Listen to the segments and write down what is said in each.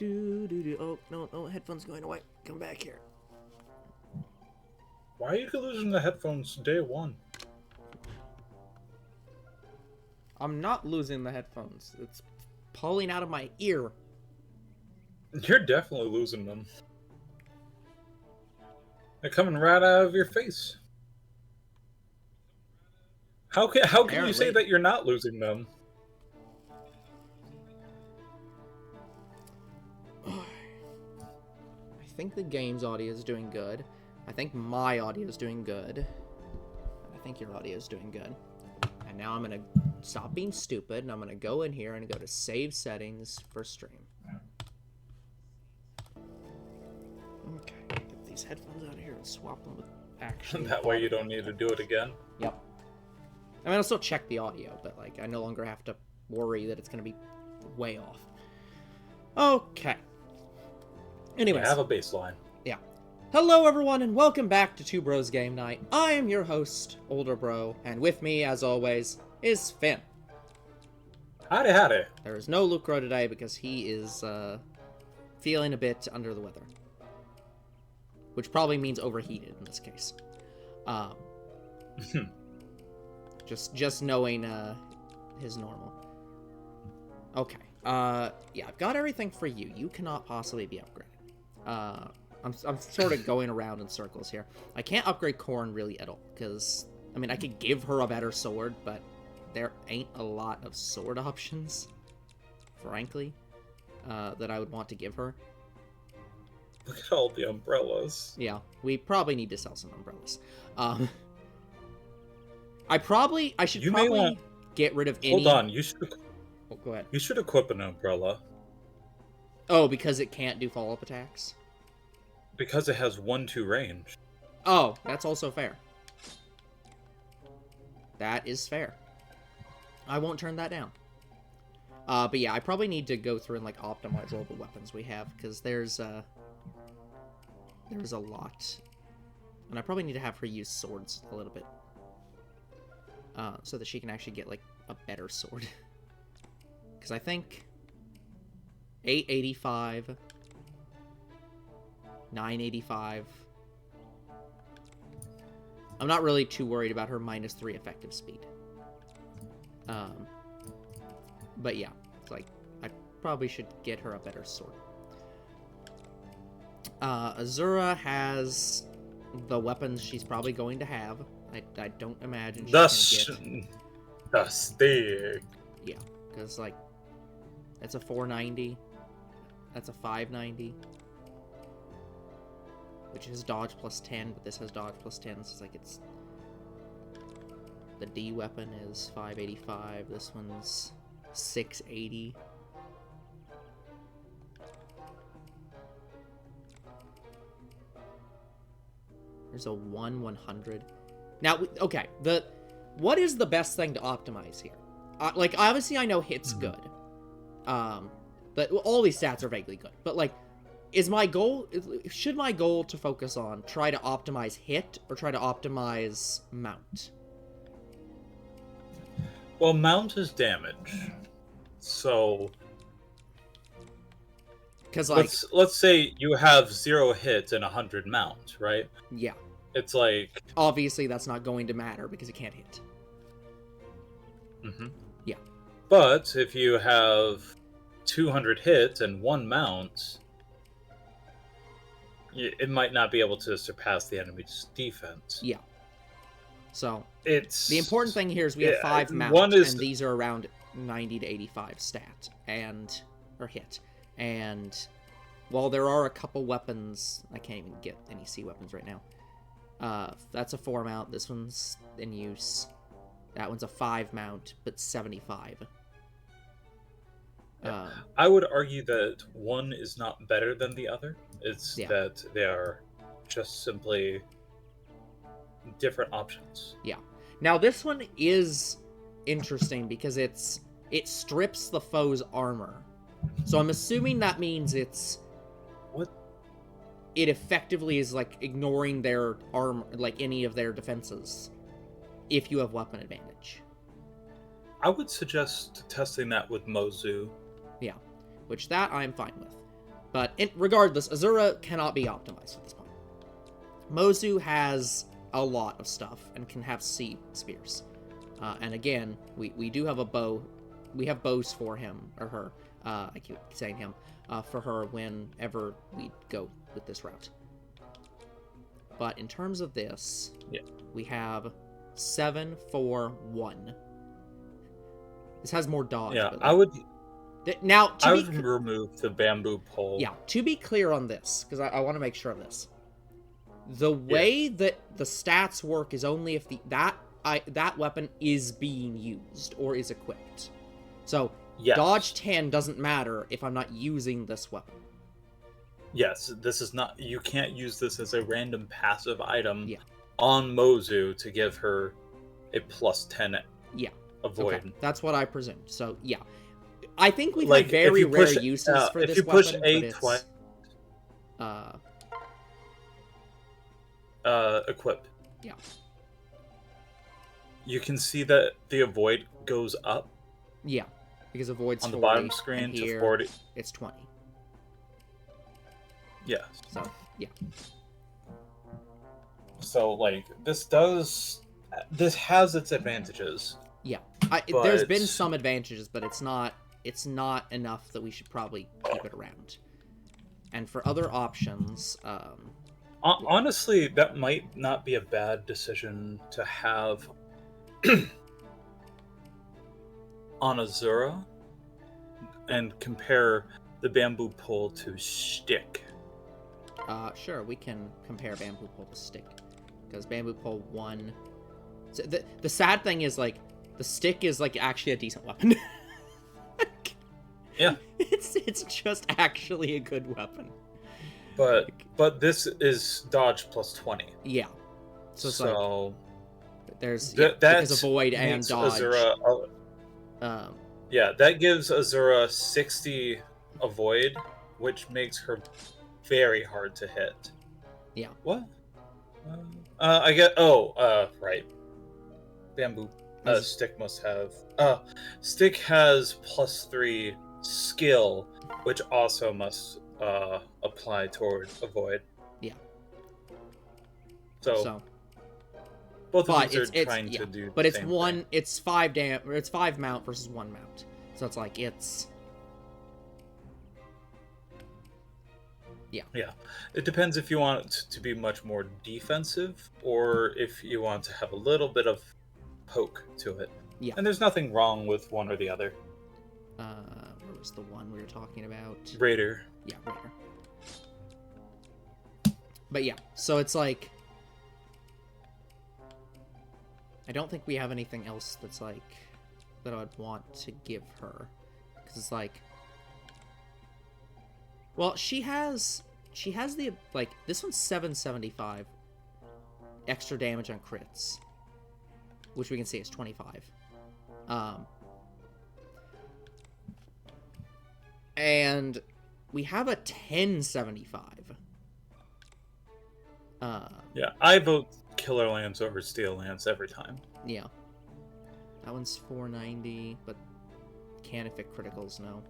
Oh, no, headphones going away. Come back here. Why are you losing the headphones day one? I'm not losing the headphones. It's pulling out of my ear. You're definitely losing them. They're coming right out of your face. How can you say that you're not losing them? I think the game's audio is doing good. I think my audio is doing good. I think your audio is doing good. And now I'm going to stop being stupid, and I'm going to go in here and go to save settings for stream. Okay, get these headphones out of here and swap them with action. That way you don't need to do it again. Yep. I mean, I'll still check the audio, but like I no longer have to worry that it's going to be way off. Okay. Anyways. You have a baseline. Yeah. Hello, everyone, and welcome back to Two Bros Game Night. I am your host, Older Bro, and with me, as always, is Finn. Howdy, howdy. There is no Lucro today because he is feeling a bit under the weather. Which probably means overheated in this case. Just knowing his normal. Okay. Yeah, I've got everything for you. You cannot possibly be upgraded. I'm sort of going around in circles here. I can't upgrade Corn really at all, because, I mean, I could give her a better sword, but there ain't a lot of sword options, frankly, that I would want to give her. Look at all the umbrellas. Yeah, we probably need to sell some umbrellas. I should probably get rid of any... Hold on, you should... Oh, go ahead. You should equip an umbrella. Oh, because it can't do follow-up attacks? Because it has 1-2 range. Oh, that's also fair. That is fair. I won't turn that down. But yeah, I probably need to go through and like optimize all the weapons we have, because there's a lot. And I probably need to have her use swords a little bit. So that she can actually get like a better sword. Because I think 885, 985. I'm not really too worried about her -3 effective speed. But yeah, it's like I probably should get her a better sword. Azura has the weapons she's probably going to have. I don't imagine she's gonna get... The stick. Yeah, because like that's a 490. That's a 590. Which is dodge plus 10, but this has dodge plus 10, so it's like it's... The D weapon is 585, this one's 680. There's a 1/100. Now, okay, what is the best thing to optimize here? Like, obviously I know hit's good. But all these stats are vaguely good. But, like, should my goal to focus on try to optimize hit or try to optimize mount? Well, mount is damage. So... Because, like... Let's say you have 0 hit and 100 mount, right? Yeah. It's like... Obviously, that's not going to matter because it can't hit. Mm-hmm. Yeah. But if you have 200 hit and 1 mount, it might not be able to surpass the enemy's defense. Yeah. So, it's... The important thing here is we have 5 mount, and these are around 90 to 85 stat, or hit. And while there are a couple weapons, I can't even get any C weapons right now. That's a 4 mount, this one's in use. That one's a 5 mount, but 75. I would argue that one is not better than the other. It's that they are just simply different options. Yeah. Now this one is interesting because it strips the foe's armor. So I'm assuming that means it's... What? It effectively is like ignoring their armor, like any of their defenses, if you have weapon advantage. I would suggest testing that with Mozu. Yeah, which that I'm fine with. But regardless, Azura cannot be optimized at this point. Mozu has a lot of stuff and can have sea spears. And again, we do have a bow. We have bows for him, or her. I keep saying him. For her whenever we go with this route. But in terms of this, we have 7, 4, 1. This has more dodge. Yeah, but I would... Now, I would remove the bamboo pole. Yeah, to be clear on this, because I want to make sure of this. The way that the stats work is only if that weapon is being used or is equipped. So, dodge 10 doesn't matter if I'm not using this weapon. Yes, this is not... You can't use this as a random passive item on Mozu to give her a plus 10 avoid. Okay, that's what I presumed. So, yeah. I think we've had very rare uses for this weapon. If you push A twice... equip. Yeah. You can see that the avoid goes up. Yeah, because avoid's on the 40, bottom screen to 40. It's 20. Yeah. So, yeah. So, like, this has its advantages. Yeah. There's been some advantages, but it's not enough that we should probably keep it around. And for other options, honestly, that might not be a bad decision to have on Azura and compare the bamboo pole to stick. Sure, we can compare bamboo pole to stick, because bamboo pole 1. So the sad thing is, like, the stick is like actually a decent weapon. Yeah, it's just actually a good weapon. But this is dodge plus 20. Yeah. So it's like there's that because avoid and dodge. Azura, yeah, that gives Azura 60 avoid, which makes her very hard to hit. Yeah. What? I get. Right. Bamboo. Stick must have. Stick has plus 3 skill, which also must apply toward avoid. Yeah. So both of these are trying to do. But it's thing. It's 5 mount versus 1 mount. So it's like it's. Yeah. Yeah. It depends if you want it to be much more defensive or if you want to have a little bit of poke to it. Yeah. And there's nothing wrong with one or the other. Where was the one we were talking about? Raider. Yeah, Raider. But yeah, so it's like I don't think we have anything else that's like that I would want to give her, because it's like, well, she has the, like, this one's 775 extra damage on crits, which we can see is 25. And we have a 1075. Yeah, I vote Killer Lance over Steel Lance every time. Yeah. That one's 490, but can't inflict criticals, no.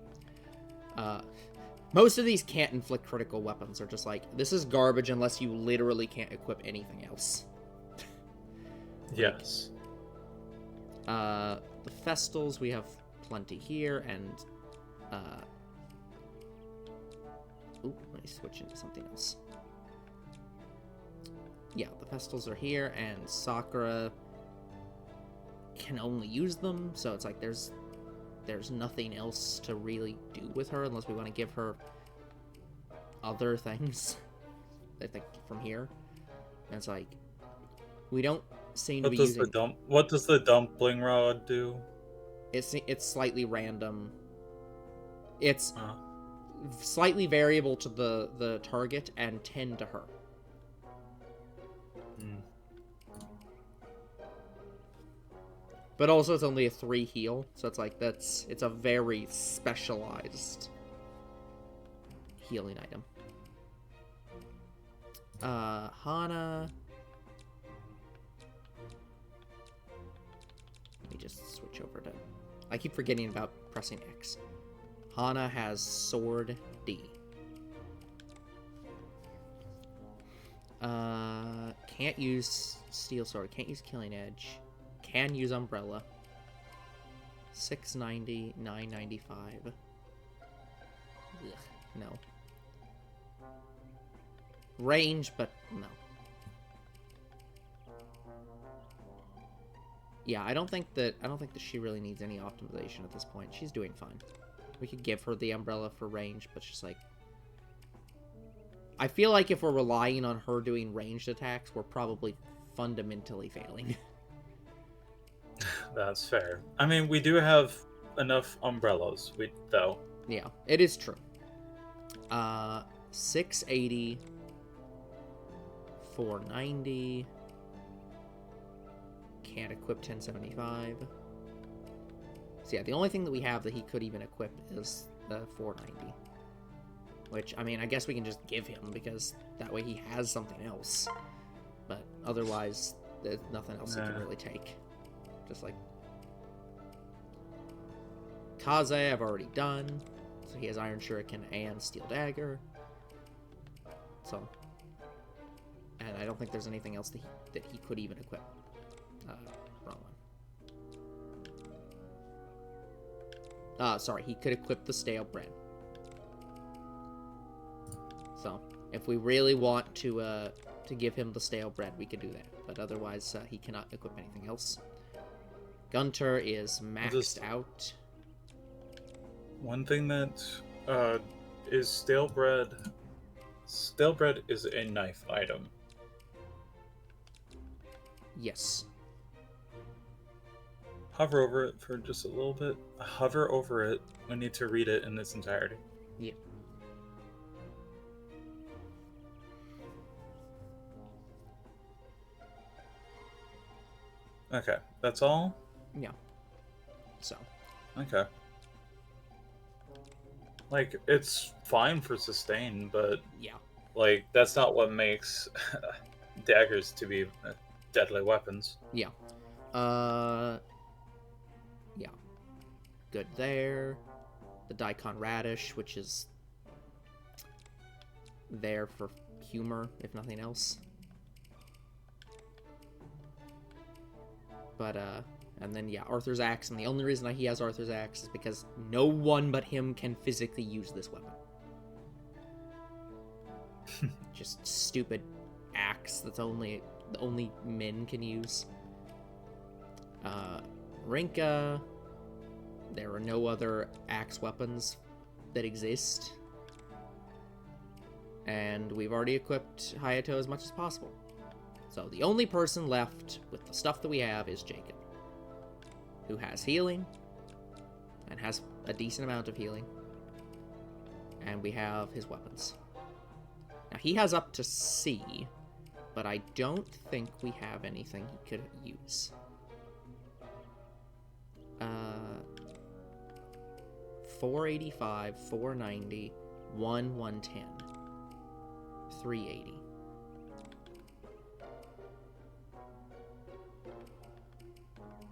Most of these can't inflict critical weapons are just like, this is garbage unless you literally can't equip anything else. Yes. The Festals, we have plenty here, and let me switch into something else. Yeah, the Festals are here, and Sakura can only use them, so it's like there's nothing else to really do with her unless we want to give her other things, I think, from here. And it's like, we don't seem to be using... What does the dumpling rod do? It's slightly random. It's slightly variable to the target and 10 to her. But also it's only a 3 heal, so it's like it's a very specialized healing item. Hana. Let me just switch over to... I keep forgetting about pressing X. Hana has Sword D. Can't use Steel Sword. Can't use Killing Edge. Can use Umbrella. 690, 995. Ugh, no. Range, but no. Yeah, I don't think that she really needs any optimization at this point. She's doing fine. We could give her the Umbrella for range, but just like, I feel like if we're relying on her doing ranged attacks, we're probably fundamentally failing. That's fair. I mean, we do have enough umbrellas, though. Yeah, it is true. 680, 490. Can't equip 1075. So yeah, the only thing that we have that he could even equip is the 490. Which, I mean, I guess we can just give him, because that way he has something else. But otherwise, there's nothing else he can really take. Just like... Kaze, I've already done. So he has Iron Shuriken and Steel Dagger. So... And I don't think there's anything else that he could even equip. Wrong one. Sorry, he could equip the Stale Bread. So, if we really want to give him the Stale Bread, we could do that. But otherwise, he cannot equip anything else. Gunter is maxed out. One thing that is Stale Bread. Stale Bread is a knife item. Yes. Hover over it for just a little bit. Hover over it. I need to read it in its entirety. Yeah. Okay, that's all? Yeah. So. Okay. Like, it's fine for sustain, but... Yeah. Like, that's not what makes daggers to be deadly weapons. Yeah. Yeah. Good there. The Daikon Radish, which is there for humor, if nothing else. But, and then, yeah, Arthur's Axe, and the only reason he has Arthur's Axe is because no one but him can physically use this weapon. Just stupid axe that's only men can use. Rinka, there are no other axe weapons that exist. And we've already equipped Hayato as much as possible. So the only person left with the stuff that we have is Jacob, who has healing, and has a decent amount of healing. And we have his weapons. Now, he has up to C, but I don't think we have anything he could use. 485, 490, 110, 380.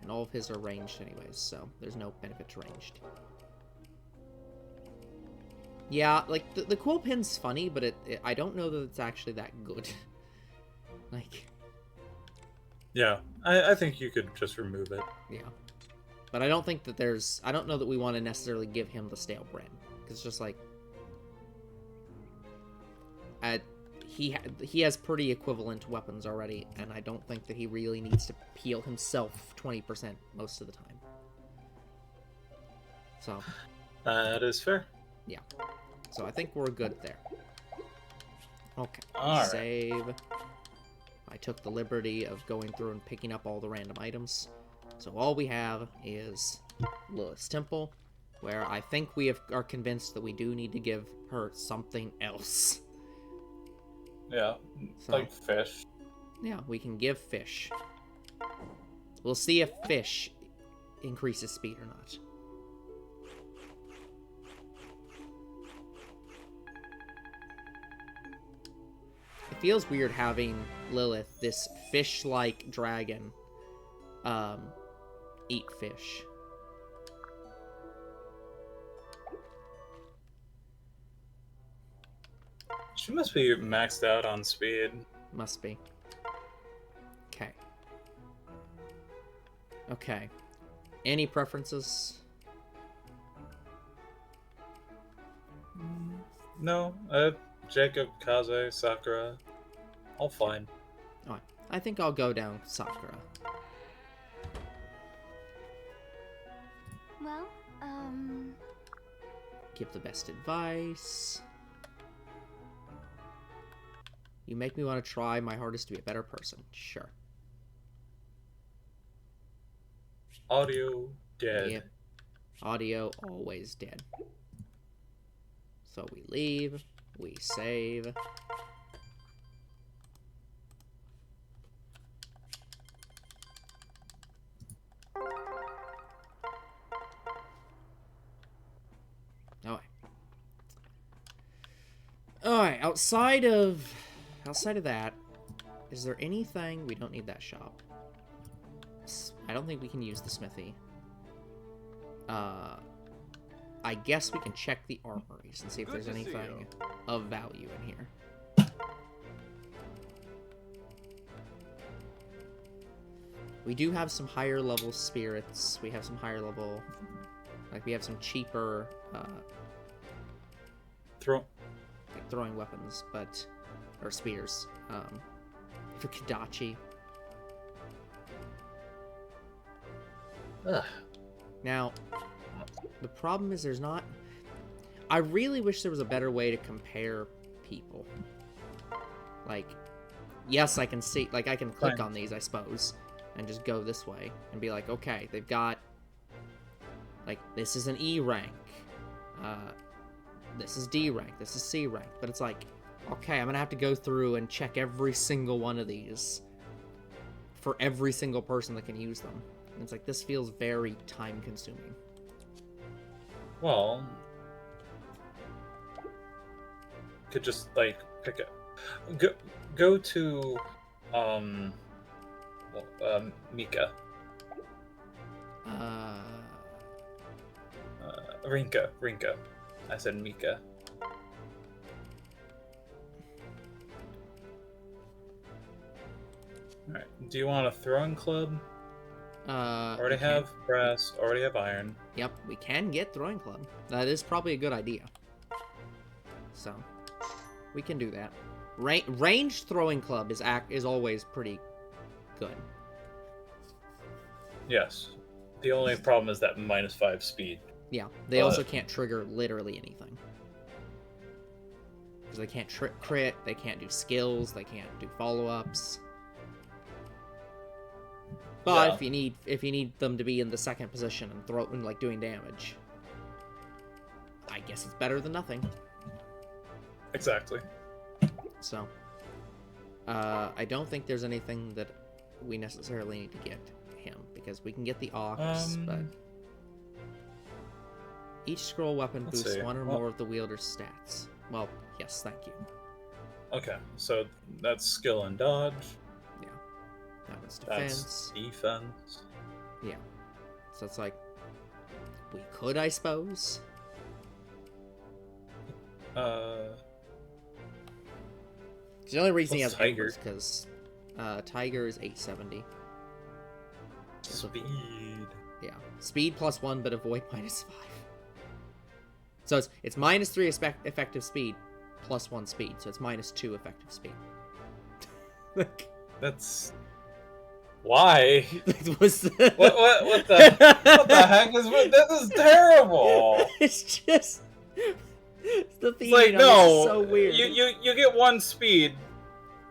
And all of his are ranged anyways, so there's no benefit to ranged. Yeah, like, the cool pin's funny, but I don't know that it's actually that good. Like... Yeah, I think you could just remove it. Yeah. But I don't think that there's... I don't know that we want to necessarily give him the Stale Bread. Because it's just like... He has pretty equivalent weapons already, and I don't think that he really needs to heal himself 20% most of the time. So... That is fair. Yeah. So I think we're good there. Okay. All Save. Right. I took the liberty of going through and picking up all the random items. So all we have is Lilith's Temple, where I think we are convinced that we do need to give her something else. Yeah, So, like fish. Yeah, we can give fish. We'll see if fish increases speed or not. It feels weird having Lilith, this fish-like dragon, eat fish. She must be maxed out on speed. Must be. Okay. Okay. Any preferences? No, Jacob, Kaze, Sakura, all fine. Alright. I think I'll go down Sakura. Well, Give the best advice. You make me want to try my hardest to be a better person. Sure. Audio dead. Yep. Audio always dead. So we leave. We save. Alright, outside of that, is there anything... We don't need that shop. I don't think we can use the smithy. I guess we can check the armories and see if there's anything of value in here. We do have some higher level spirits. We have some higher level... Like, we have some cheaper... throwing weapons, but... Or spears. For Kadachi. Ugh. Now, the problem is there's not... I really wish there was a better way to compare people. Like, yes, I can see... Like, I can click on these, I suppose, and just go this way, and be like, okay, they've got... Like, this is an E rank. This is D rank. This is C rank. But it's like, okay, I'm gonna have to go through and check every single one of these for every single person that can use them. And it's like, this feels very time-consuming. Well, could just like pick it. Go to Mika. Rinka. I said Mika. Alright, do you want a throwing club? Already have brass, already have iron. Yep, we can get throwing club. That is probably a good idea. So, we can do that. Ranged throwing club is always pretty good. Yes. The only problem is that -5 speed. Yeah, they also can't trigger literally anything. Because they can't crit, they can't do skills, they can't do follow-ups. But yeah, if you need them to be in the second position and like doing damage, I guess it's better than nothing. Exactly. So, I don't think there's anything that we necessarily need to get him, because we can get the Ox, but each scroll weapon boosts one or more of the wielder's stats. Well, yes, thank you. Okay, so that's skill and dodge. Yeah. That one's defense. That's defense. Yeah. So it's like, we could, I suppose. The only reason he has Tiger is because Tiger is 870. Speed. Yeah. Speed +1, but avoid -5. So it's -3 effective speed, +1 speed, so it's -2 effective speed. That's... Why? what the heck is... This is terrible! It's just... The theme, it's like, no, is so weird. You get 1 speed,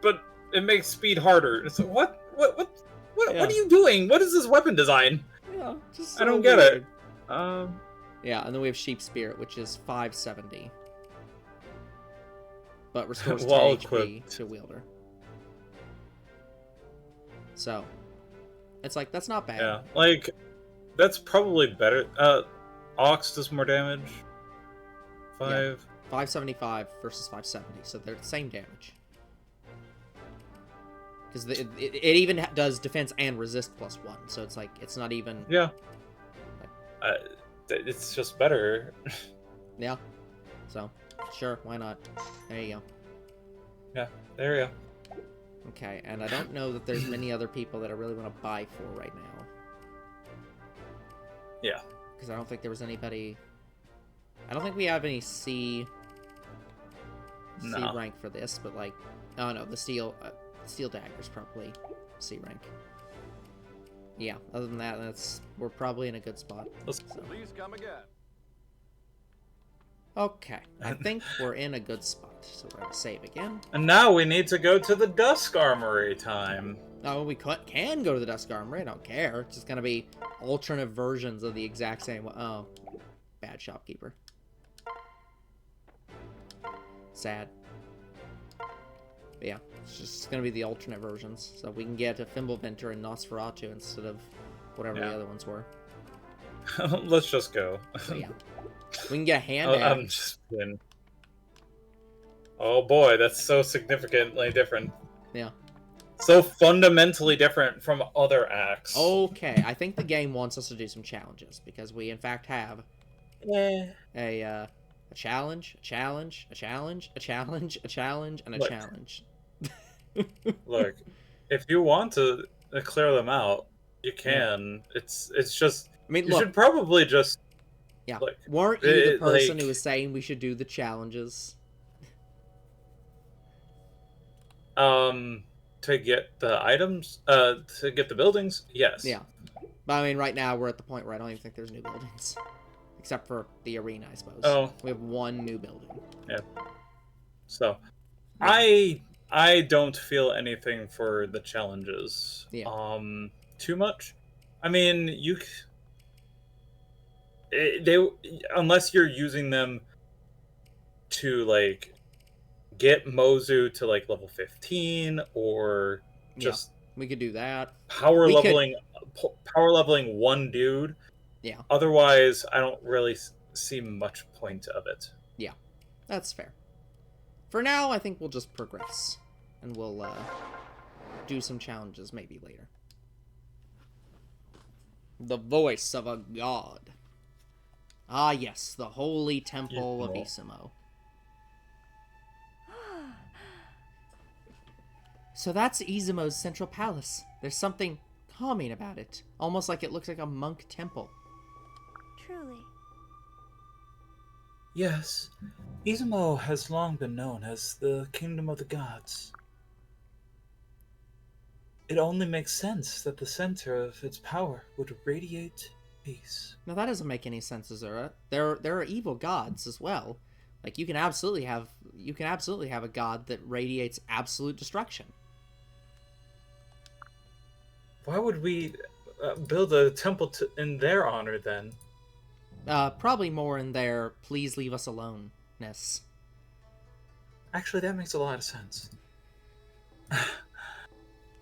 but it makes speed harder. It's like, what are you doing? What is this weapon design? Yeah, just so I don't get weird. it. Yeah, and then we have Sheep Spirit, which is 570. But restores 10 HP to wielder. So, it's like, that's not bad. Yeah, like, that's probably better. Ox does more damage. 575 versus 570, so they're the same damage. Because it even does defense and resist +1, so it's like, it's not even... Yeah. It's just better. Yeah. So, sure, why not? There you go. Yeah, there you go. Okay, and I don't know that there's many other people that I really want to buy for right now. Yeah. Because I don't think there was anybody... I don't think we have any C rank for this, but like... Oh no, the steel dagger's probably C rank. Yeah, other than that, we're probably in a good spot. So. Please come again. Okay, I think we're in a good spot. So we're gonna save again. And now we need to go to the Dusk Armory time. Oh, we can go to the Dusk Armory. I don't care. It's just gonna be alternate versions of the exact same. Oh, bad shopkeeper. Sad. But yeah, it's just gonna be the alternate versions, so we can get a Fimbulventer and Nosferatu instead of whatever the other ones were. Let's just go. So, yeah, we can get a hand I'm just kidding. Oh boy, that's so significantly different. Yeah. So fundamentally different from other acts. Okay, I think the game wants us to do some challenges because we in fact have a challenge, a challenge, a challenge, a challenge, a challenge, and a challenge. Look, if you want to clear them out, you can. Yeah. It's just. I mean, you should probably just. Yeah. Weren't you the person who was saying we should do the challenges? To get the items, to get the buildings, yes. Yeah. But I mean, right now we're at the point where I don't even think there's new buildings, except for the arena, I suppose. Oh. We have one new building. Yeah. So, yeah. I don't feel anything for the challenges. Yeah. Too much. I mean, unless you're using them to like get Mozu to like level 15 or just we could do that. Power leveling one dude. Yeah. Otherwise, I don't really see much point of it. Yeah. That's fair. For now, I think we'll just progress. And we'll do some challenges maybe later. The voice of a god. Ah, yes, the holy temple of Isamo. So that's Izumo's central palace. There's something calming about it. Almost like it looks like a monk temple. Truly. Yes, Izumo has long been known as the Kingdom of the Gods. It only makes sense that the center of its power would radiate peace. Now that doesn't make any sense, Azura. There are evil gods as well. Like you can absolutely have a god that radiates absolute destruction. Why would we build a temple in their honor then? Probably more in their please leave us alone-ness. Actually, that makes a lot of sense.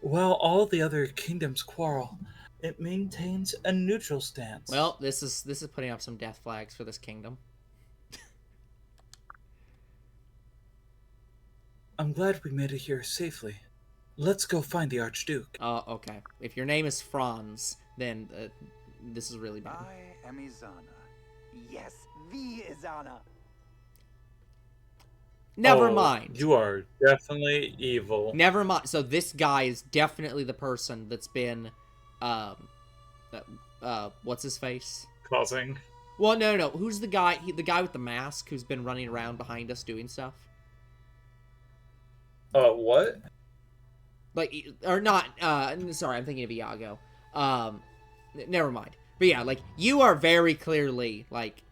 While all the other kingdoms quarrel, it maintains a neutral stance. Well, this is putting up some death flags for this kingdom. I'm glad we made it here safely. Let's go find the Archduke. Okay. If your name is Franz, then this is really bad. I am Izana. Yes, the Izana. Never mind. You are definitely evil. Never mind. So this guy is definitely the person that's been, what's his face? Causing. Well, no. Who's the guy? The guy with the mask who's been running around behind us doing stuff. What? Like, or not, sorry, I'm thinking of Iago. Never mind. But yeah, like, you are very clearly, like,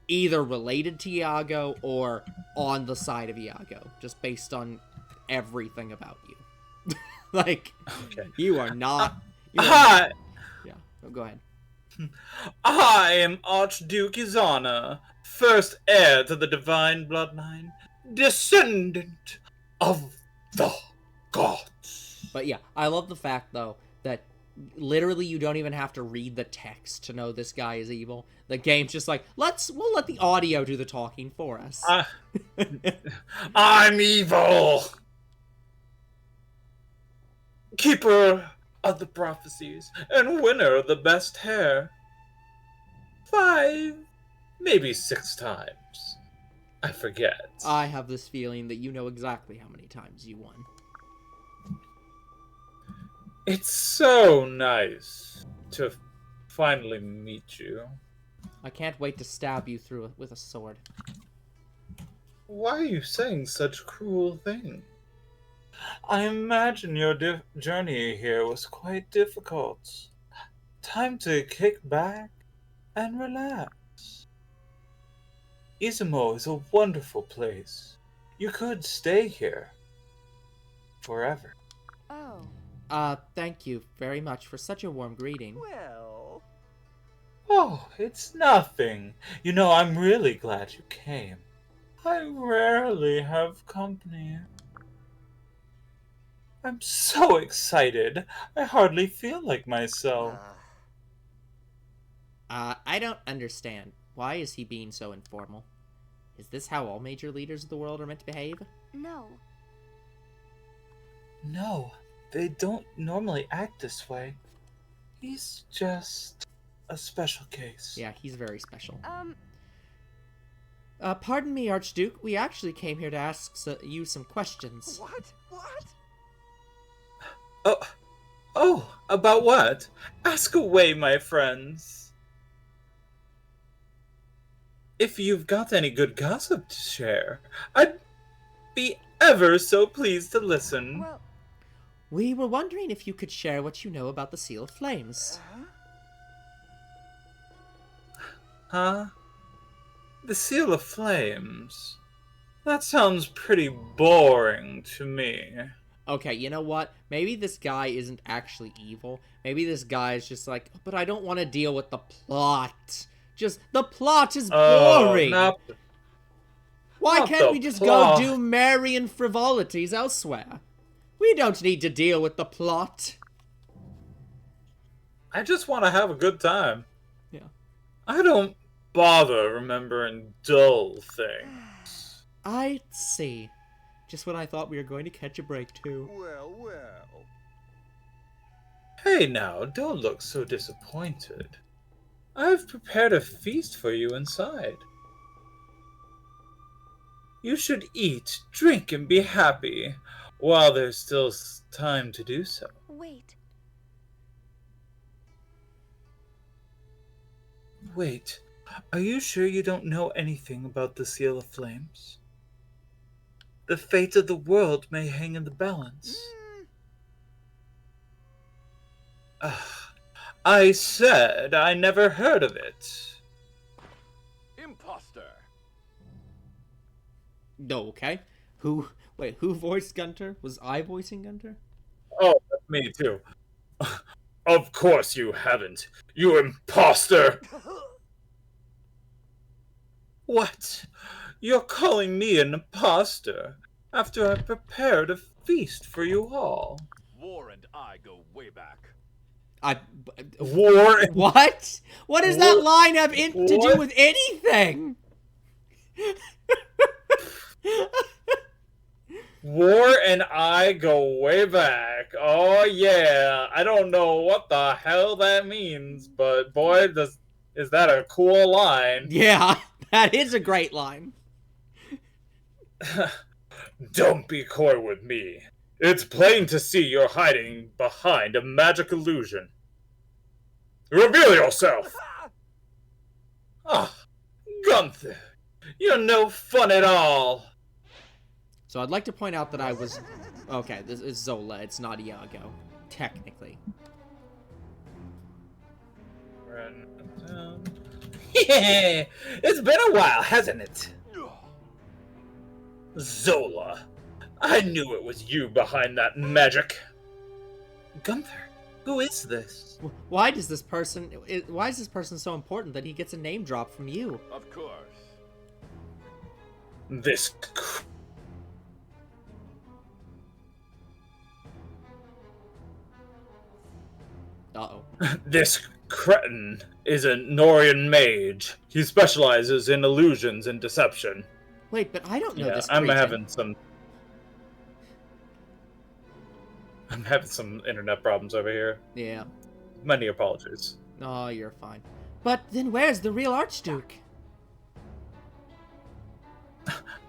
either related to Iago or on the side of Iago, just based on everything about you. Like, okay. You are not... Hi! Yeah, go ahead. I am Archduke Izana, first heir to the divine bloodline, descendant of the gods. But yeah, I love the fact, though, that literally you don't even have to read the text to know this guy is evil. The game's just like, we'll let the audio do the talking for us. I'm evil! Keeper of the prophecies, and winner of the best hair. 5, maybe 6 times. I forget. I have this feeling that you know exactly how many times you won. It's so nice to finally meet you. I can't wait to stab you through it with a sword. Why are you saying such cruel things? I imagine your journey here was quite difficult. Time to kick back and relax. Izumo is a wonderful place. You could stay here forever. Oh. Thank you very much for such a warm greeting. Well, Oh, it's nothing. You know, I'm really glad you came. I rarely have company. I'm so excited. I hardly feel like myself. I don't understand. Why is he being so informal? Is this how all major leaders of the world are meant to behave? No. No, they don't normally act this way. He's just a special case. Yeah, he's very special. Um, Pardon me, Archduke. We actually came here to ask you some questions. what? Oh, about what? Ask away, my friends. If you've got any good gossip to share, I'd be ever so pleased to listen. well, We were wondering if you could share what you know about the Seal of Flames. Huh? The Seal of Flames? That sounds pretty boring to me. Okay, you know what? Maybe this guy isn't actually evil. Maybe this guy is just like, but I don't want to deal with the plot. Just, the plot is boring! Not Why not can't the we just plot. go do Marian frivolities elsewhere? We don't need to deal with the plot. I just want to have a good time. Yeah. I don't bother remembering dull things. I see. Just when I thought we were going to catch a break, too. Well. Hey now, don't look so disappointed. I've prepared a feast for you inside. You should eat, drink, and be happy, while there's still time to do so. wait. Wait, are you sure you don't know anything about the Seal of Flames? The fate of the world may hang in the balance. I said I never heard of it. Imposter. No, okay. Who voiced Gunter? Was I voicing Gunter? Oh, that's me too. Of course you haven't, you imposter! What? You're calling me an imposter after I prepared a feast for you all. War and I go way back. War and... What? What does that What? line have to do What? with anything? War and I go way back. Oh yeah, I don't know what the hell that means, but boy, is that a cool line. Yeah, that is a great line. Don't be coy with me. It's plain to see you're hiding behind a magic illusion. Reveal yourself! Ah, Gunther, you're no fun at all. So I'd like to point out that I was... Okay, this is Zola, it's not Iago. Technically. Yeah, it's been a while, hasn't it? Zola, I knew it was you behind that magic. Gunther, who is this? Why is this person so important that he gets a name drop from you? Of course. This Uh-oh. This cretin is a Norian mage. He specializes in illusions and deception. Wait, but I don't know this I'm cretin. having some internet problems over here. Yeah. Many apologies. Oh, you're fine. But then where's the real Archduke?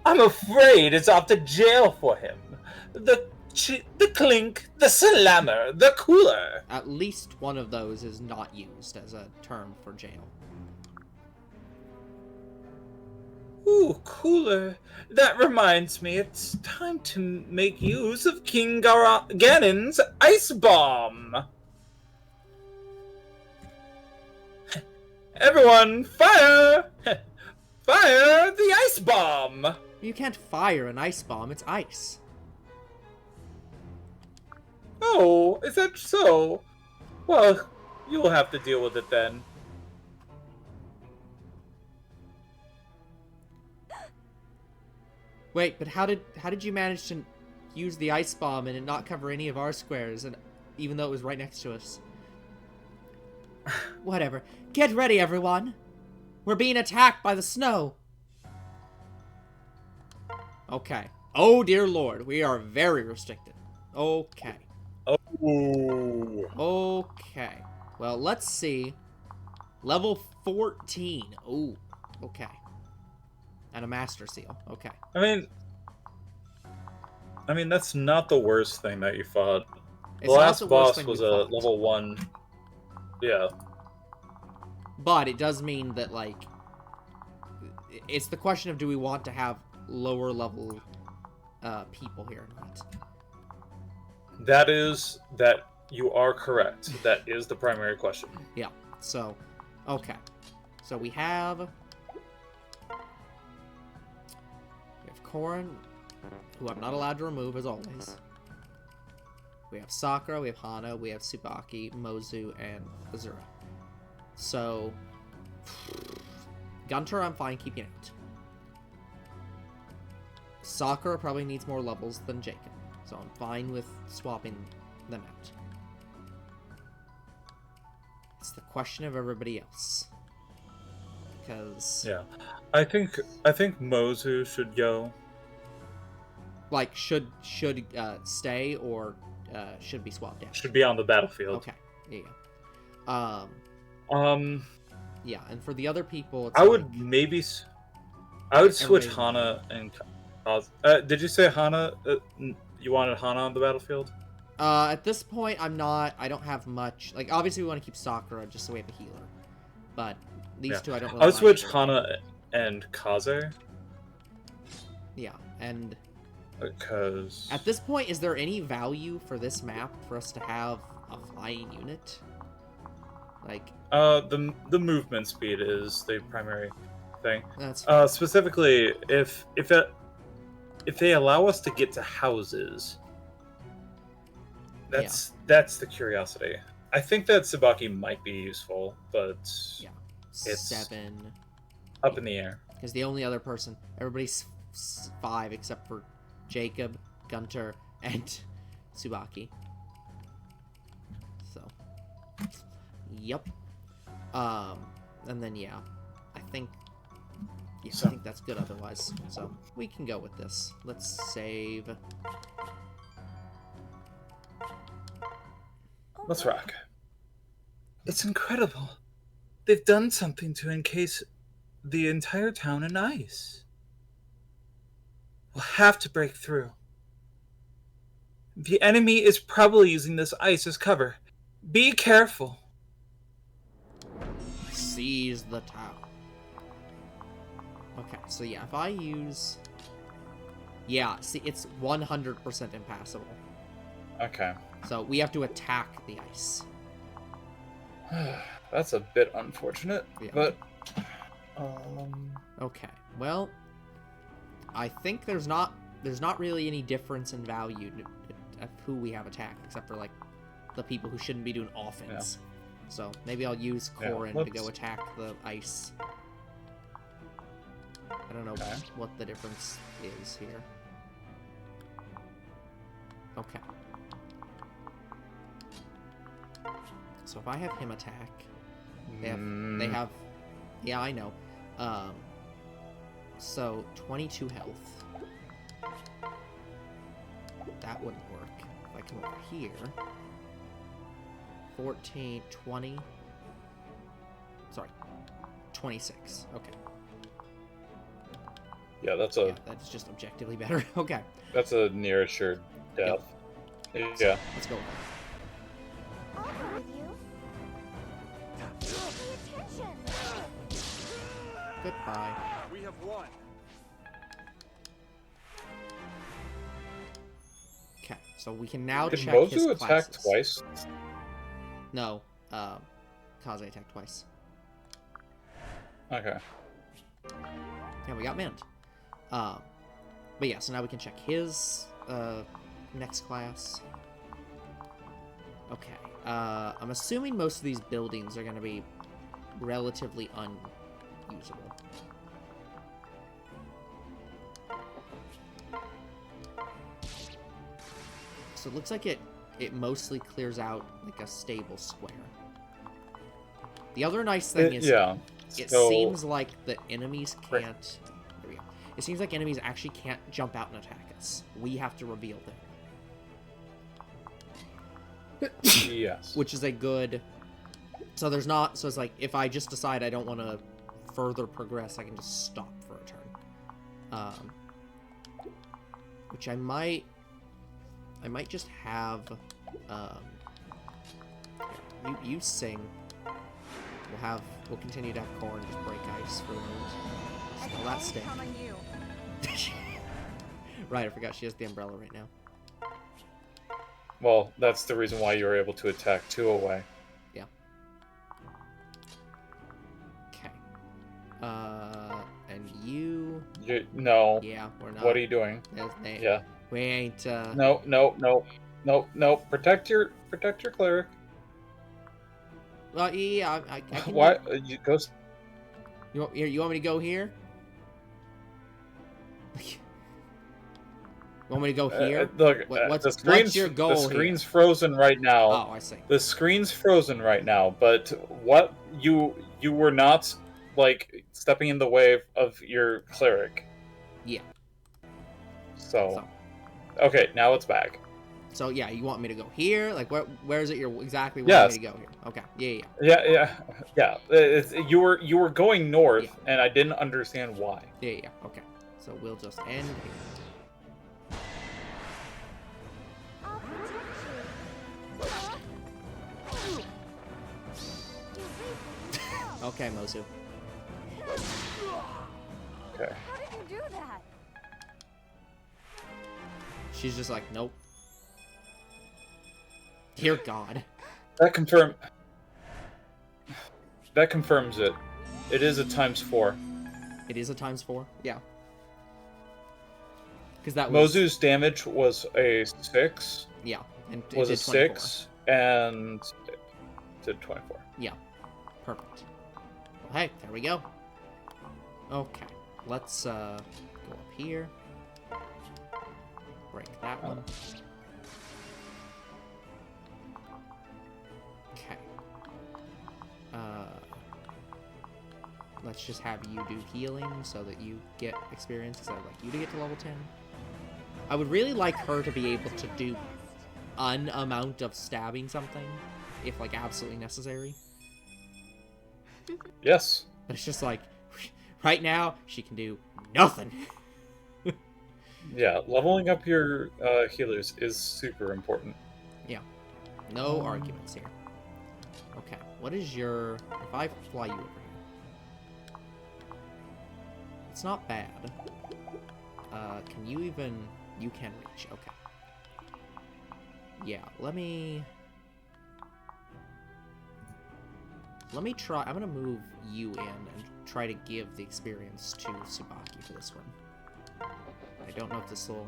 I'm afraid it's off to jail for him. The screech, the clink, the slammer, the cooler. At least one of those is not used as a term for jail. Ooh, cooler. That reminds me, it's time to make use of King Ganon's ice bomb. Everyone, fire! Fire the ice bomb! You can't fire an ice bomb, it's ice. Oh, is that so? Well, you'll have to deal with it then. Wait, but how did you manage to use the ice bomb and it not cover any of our squares, and even though it was right next to us? Whatever. Get ready, everyone. We're being attacked by the snow. Okay. Oh dear lord, we are very restricted. Okay. Oh. Okay. Well, let's see. Level 14. Ooh. Okay. And a master seal. Okay. I mean, that's not the worst thing that you fought. It's The not last the worst boss thing was we a fought. level 1. Yeah. But it does mean that, like, it's the question of do we want to have lower level people here or not. That you are correct. That is the primary question. Yeah. So, okay. So we have Korin, who I'm not allowed to remove as always. We have Sakura, we have Hana, we have Tsubaki, Mozu, and Azura. So, Gunter I'm fine keeping out. Sakura probably needs more levels than Jacob, so I'm fine with swapping them out. It's the question of everybody else. Because... Yeah. I think Mozu should go. Like, should stay or should be swapped out? Should be on the battlefield. Okay. Yeah. Yeah, and for the other people, it's I would like, I would switch everybody- Hana and did you say Hana? You wanted Hana on the battlefield? At this point, I don't have much. Like, obviously, we want to keep Sakura just so we have a healer. But these two, I don't really I would mind switch either. Hana and Kaze. Yeah, and Because at this point, is there any value for this map for us to have a flying unit? Like, the movement speed is the primary thing. that's Specifically, if they allow us to get to houses, that's the curiosity. I think that Tsubaki might be useful, but yeah, it's 7. up in the air. Because the only other person, everybody's 5 except for Jacob, Gunter, and Tsubaki. So, yep. And then yeah, I think that's good otherwise. So we can go with this. Let's save. Let's rock. It's incredible. They've done something to encase the entire town in ice. We'll have to break through. The enemy is probably using this ice as cover. Be careful. Seize the town. Okay, so yeah, if I use... Yeah, see, it's 100% impassable. Okay. So we have to attack the ice. That's a bit unfortunate, Yeah. but... Okay, well, I think there's not really any difference in value of who we have attacked, except for, like, the people who shouldn't be doing offense. So maybe I'll use Korin to go attack the ice. I don't know what the difference is here. Okay. So if I have him attack, they have, yeah, I know. So 22 health. That wouldn't work. If I come over here, 14, 20. Sorry, 26. Okay. Yeah, that's Yeah, that's just objectively better. Okay. that's a near assured death. Yeah. Let's go. I'll go with you. Pay attention. Goodbye. We have won. Okay, so we can now Did check his Mozu attack classes. twice? No, Kaze attacked twice. Okay. Yeah, we got Mint. But yeah, so now we can check his next class. Okay. I'm assuming most of these buildings are going to be relatively unusable. So it looks like it mostly clears out like a stable square. The other nice thing is it seems like the enemies can't... There we go. It seems like enemies actually can't jump out and attack us. We have to reveal them. Yes. Which is a good... So there's not... So it's like, if I just decide I don't want to further progress, I can just stop for a turn. Which I might just have... You sing. We'll continue to have Corn just break ice for the moment. Still that stick. Count on you. Right, I forgot she has the umbrella right now. Well, that's the reason why you were able to attack 2 away. Yeah. Okay. And you... No. Yeah, we're not... What are you doing? Yeah. We ain't, No. Protect your cleric. Well, yeah, I can... Why? You go... You want me to go here? You want me to go here? Look, what's your goal The screen's frozen right now. Oh, I see. The screen's frozen right now, but what you were not, like, stepping in the way of your cleric. Yeah. So. Okay, now it's back. So yeah, you want me to go here? Like where is it you're exactly Yes. wanting me to go here? Okay. Yeah. You were going north, and I didn't understand why. Yeah. Okay. So we'll just end here. I'll protect you. Okay, Mozu. Okay. How did you do that? She's just like, nope. Dear God. That confirms it. It is a ×4. It is a ×4? Yeah. Because that was... Mozu's damage was a 6. Yeah. And it Was a did 24. 6, and it did 24. Yeah. Perfect. Well, hey, there we go. Okay. Let's, go up here. Break that one. Okay. Let's just have you do healing so that you get experience, because I would like you to get to level 10. I would really like her to be able to do an amount of stabbing something, if, like, absolutely necessary. Yes. But it's just like, right now, she can do nothing. Yeah, leveling up your healers is super important. Yeah. No arguments here. Okay, what is your... If I fly you over here... It's not bad. Can you even... You can reach, okay. Yeah, let me try... I'm gonna move you in and try to give the experience to Tsubaki for this one. I don't know if this will...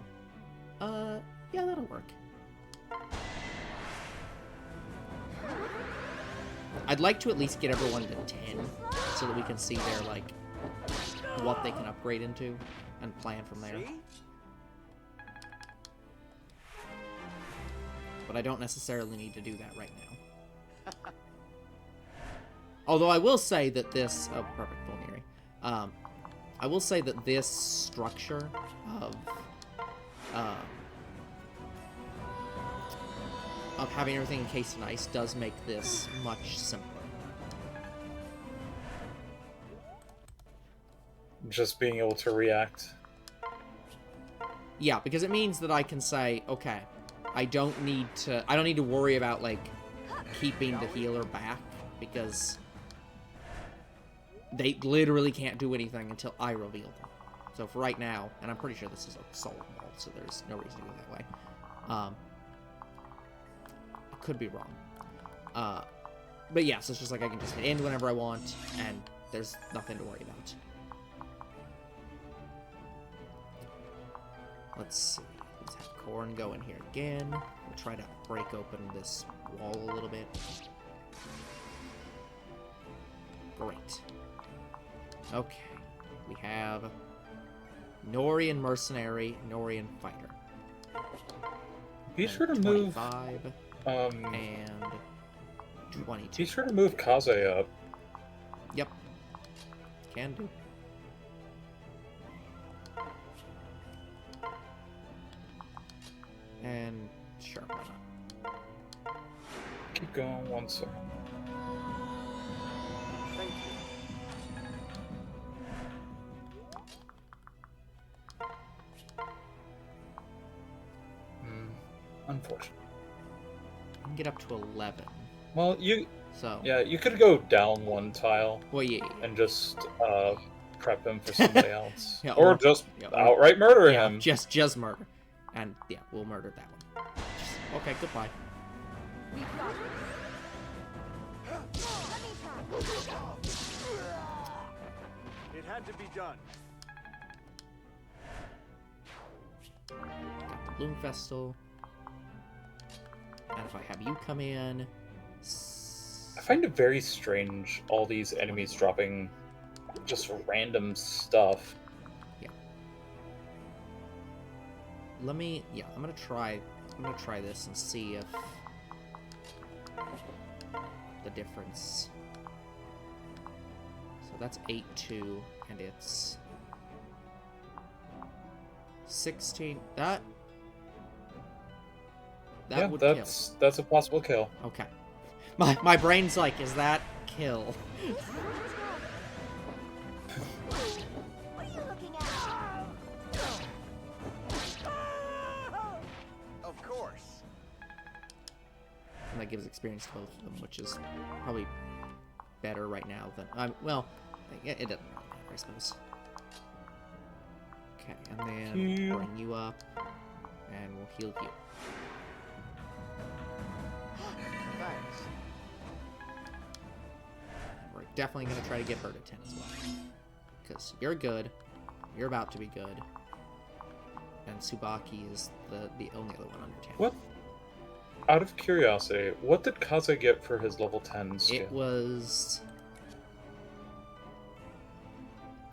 yeah, that'll work. I'd like to at least get everyone to 10, so that we can see their, like, what they can upgrade into, and plan from there. But I don't necessarily need to do that right now. Although I will say that this... Oh, perfect, Volniri. I will say that this structure of having everything encased in ice does make this much simpler. Just being able to react. Yeah, because it means that I can say, okay, I don't need to worry about, like, keeping the healer back, because they literally can't do anything until I reveal them. So for right now, and I'm pretty sure this is a soul wall, so there's no reason to go that way. I could be wrong. But yeah, so it's just like I can just hit end whenever I want, and there's nothing to worry about. Let's see. Let's have Corn go in here again. We'll try to break open this wall a little bit. Great. Okay. We have Norian Mercenary, Norian Fighter. Be And sure to move 25 and 22. Be sure to move Kaze up. Yep. Can do. And sure, why not? Keep going 1 second. Thank you. Unfortunate. I can get up to 11. Well, So you could go down 1 tile well, yeah. and just prep him for somebody else, Yeah, or just outright murder Yeah, him. just murder, and yeah, we'll murder that one. Okay, goodbye. We've got it. Let me try. It had to be done. Got the Bloom Festal, and if I have you come in, I find it very strange, all these enemies dropping just random stuff. I'm gonna try this and see if the difference. So that's 8-2, and it's 16. That would kill. That's a possible kill. Okay. My brain's like, is that kill? What are you looking at? Of course. And that gives experience to both of them, which is probably better right now than well, it doesn't really matter, I suppose. Okay, and then bring you up, and we'll heal you. Thanks. We're definitely gonna try to get her to 10 as well, because you're good, you're about to be good, and Tsubaki is the only other one under 10. What? Out of curiosity, what did Kaze get for his level 10 skill? It was...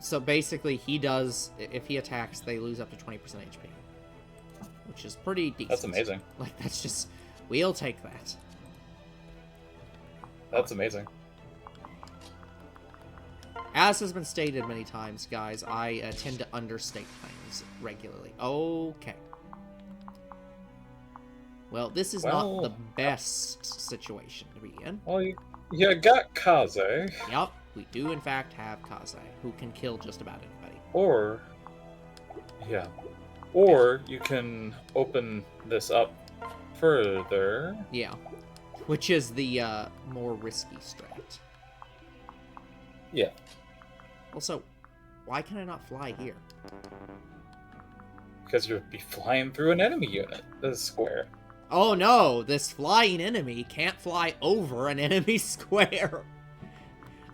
So basically, he does... If he attacks, they lose up to 20% HP. Which is pretty decent. That's amazing. Like, that's just... We'll take that. That's amazing. As has been stated many times, guys, I tend to understate things regularly. Okay. Well, this is not the best situation to be in. Well, you got Kaze. Yep, we do in fact have Kaze, who can kill just about anybody. Or you can open this up further. Yeah, which is the more risky strat. Yeah. Also, why can I not fly here? Because you'd be flying through an enemy unit. This is square. Oh no, this flying enemy can't fly over an enemy square.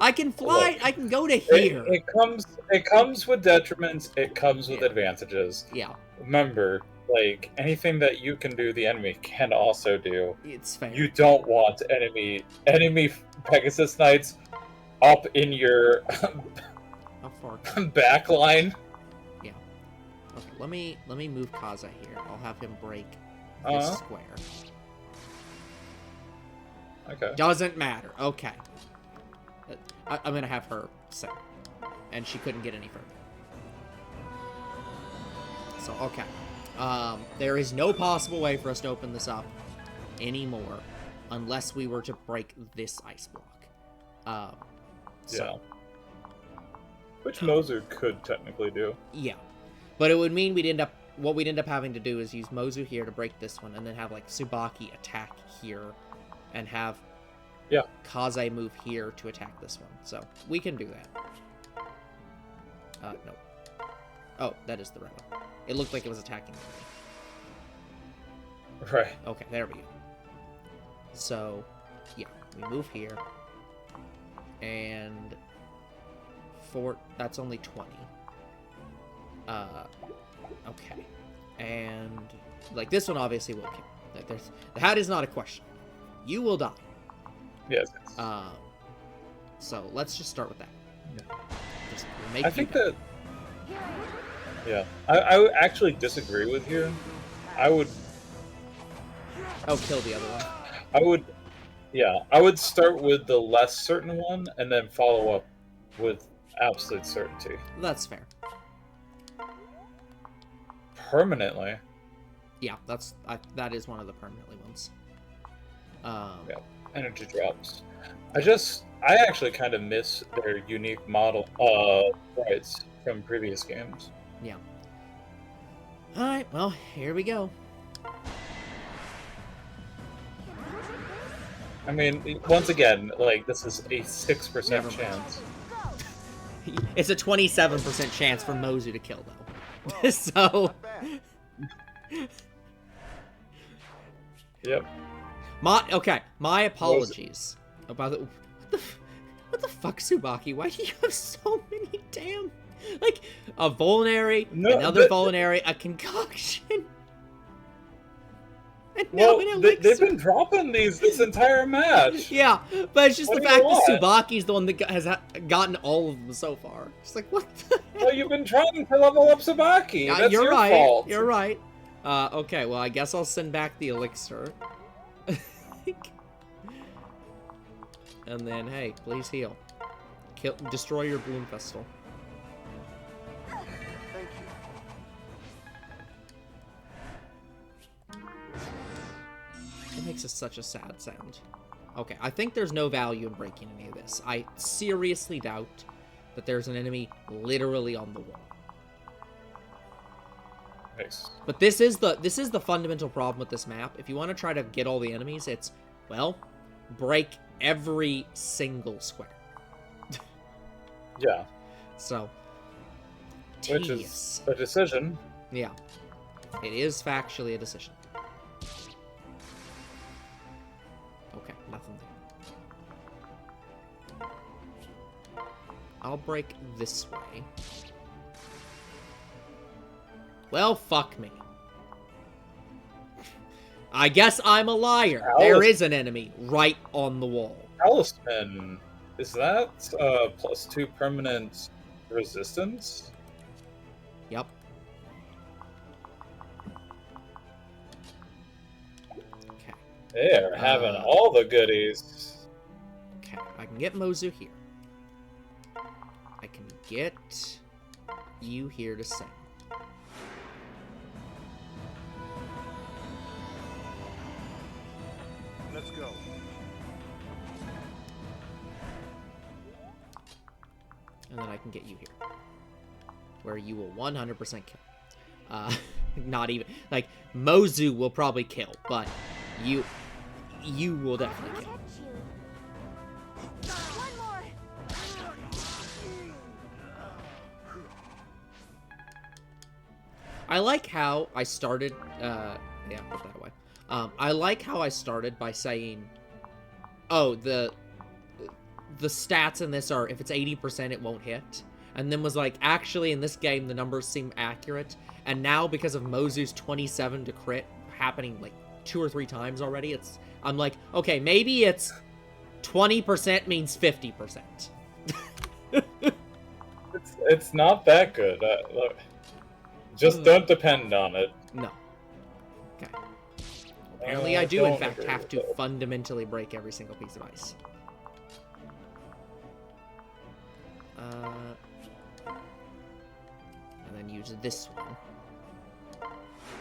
I can fly, Look, I can go to here. It comes with detriments, it comes with advantages. Yeah. Remember, like, anything that you can do, the enemy can also do. It's fair. You don't want enemy Pegasus Knights up in your How far? back line. Yeah. Okay, let me move Kaze here. I'll have him break this square. Okay. Doesn't matter. Okay. I'm gonna have her set. And she couldn't get any further. So, okay. There is no possible way for us to open this up anymore unless we were to break this ice block. Yeah. Which Moser could technically do. Yeah. But it would mean we'd end up what we'd end up having to do is use Mozu here to break this one, and then have, like, Tsubaki attack here, and have Kaze move here to attack this one. So, we can do that. No. Oh, that is the right one. It looked like it was attacking me. Right. Okay, there we go. So, yeah, we move here. And... that's only 20. Okay. And, like, this one obviously will kill. That is not a question. You will die. Yes. So, let's just start with that. Yeah. Just make I you think die. that... Yeah. I would actually disagree with you. I would... Oh, kill the other one. I would start with the less certain one, and then follow up with absolute certainty. That's fair. Permanently. Yeah, that is one of the permanently ones. Yeah, energy drops. I actually kind of miss their unique model sprites from previous games. Yeah. Alright, well, here we go. I mean, once again, like, this is a 6% Never mind. chance. It's a 27% chance for Mozu to kill, though. So... Yep. My apologies about the... What the fuck, Tsubaki? Why do you have so many damn... Like, a Vulnerary, another Vulnerary, a Concoction... And now an Elixir. They've been dropping this entire match. Yeah, but it's just What the do you fact that want? Tsubaki's the one that has gotten all of them so far. It's like, what the hell? Well, you've been trying to level up Tsubaki. Yeah, That's you're your right. fault. You're right. Okay, well, I guess I'll send back the Elixir. And then, hey, please heal. Destroy your Bloom Festal. Thank you. It makes such a sad sound. Okay, I think there's no value in breaking any of this. I seriously doubt that there's an enemy literally on the wall. Nice. But this is the fundamental problem with this map. If you want to try to get all the enemies, it's, well, break every single square. Yeah. So, Which tedious. is a decision. Yeah. It is factually a decision. Okay, nothing there. I'll break this way. Well, fuck me. I guess I'm a liar. There is an enemy right on the wall. Talisman. Is that +2 permanent resistance? Yep. Okay. They're having all the goodies. Okay, I can get Mozu here. I can get you here to sing. Let's go. And then I can get you here. Where you will 100% kill. Not even... Like, Mozu will probably kill, but you will definitely kill. One more. I like how I started... yeah, put that away. I like how I started by saying... Oh, the stats in this are, if it's 80%, it won't hit. And then was like, actually, in this game, the numbers seem accurate. And now, because of Mozu's 27 to crit happening, like, 2 or 3 times already, I'm like, okay, maybe it's 20% means 50%. It's not that good. Look, just don't depend on it. No. Okay. Apparently I do, in fact, have to fundamentally break every single piece of ice. And then use this one.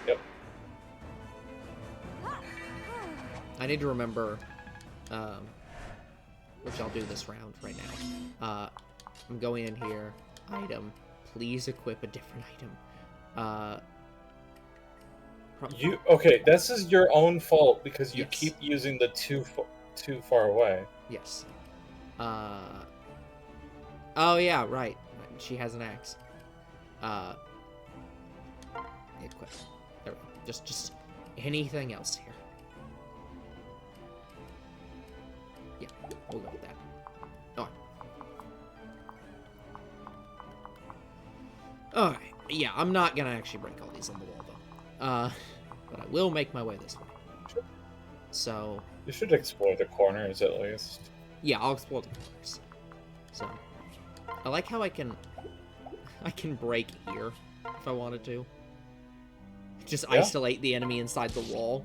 Yep. I need to remember, which I'll do this round right now. I'm going in here, item, please equip a different item. Okay, this is your own fault because you Yes. keep using the too far away. Yes. Oh yeah, right. She has an axe. Equip. There we go. Just anything else here. Yeah, we'll go with that. Alright. Yeah, I'm not gonna actually break all these on the wall though. But I will make my way this way. So You should explore the corners at least. yeah, I'll explore the corners. So I like how I can break here if I wanted to. Just isolate the enemy inside the wall.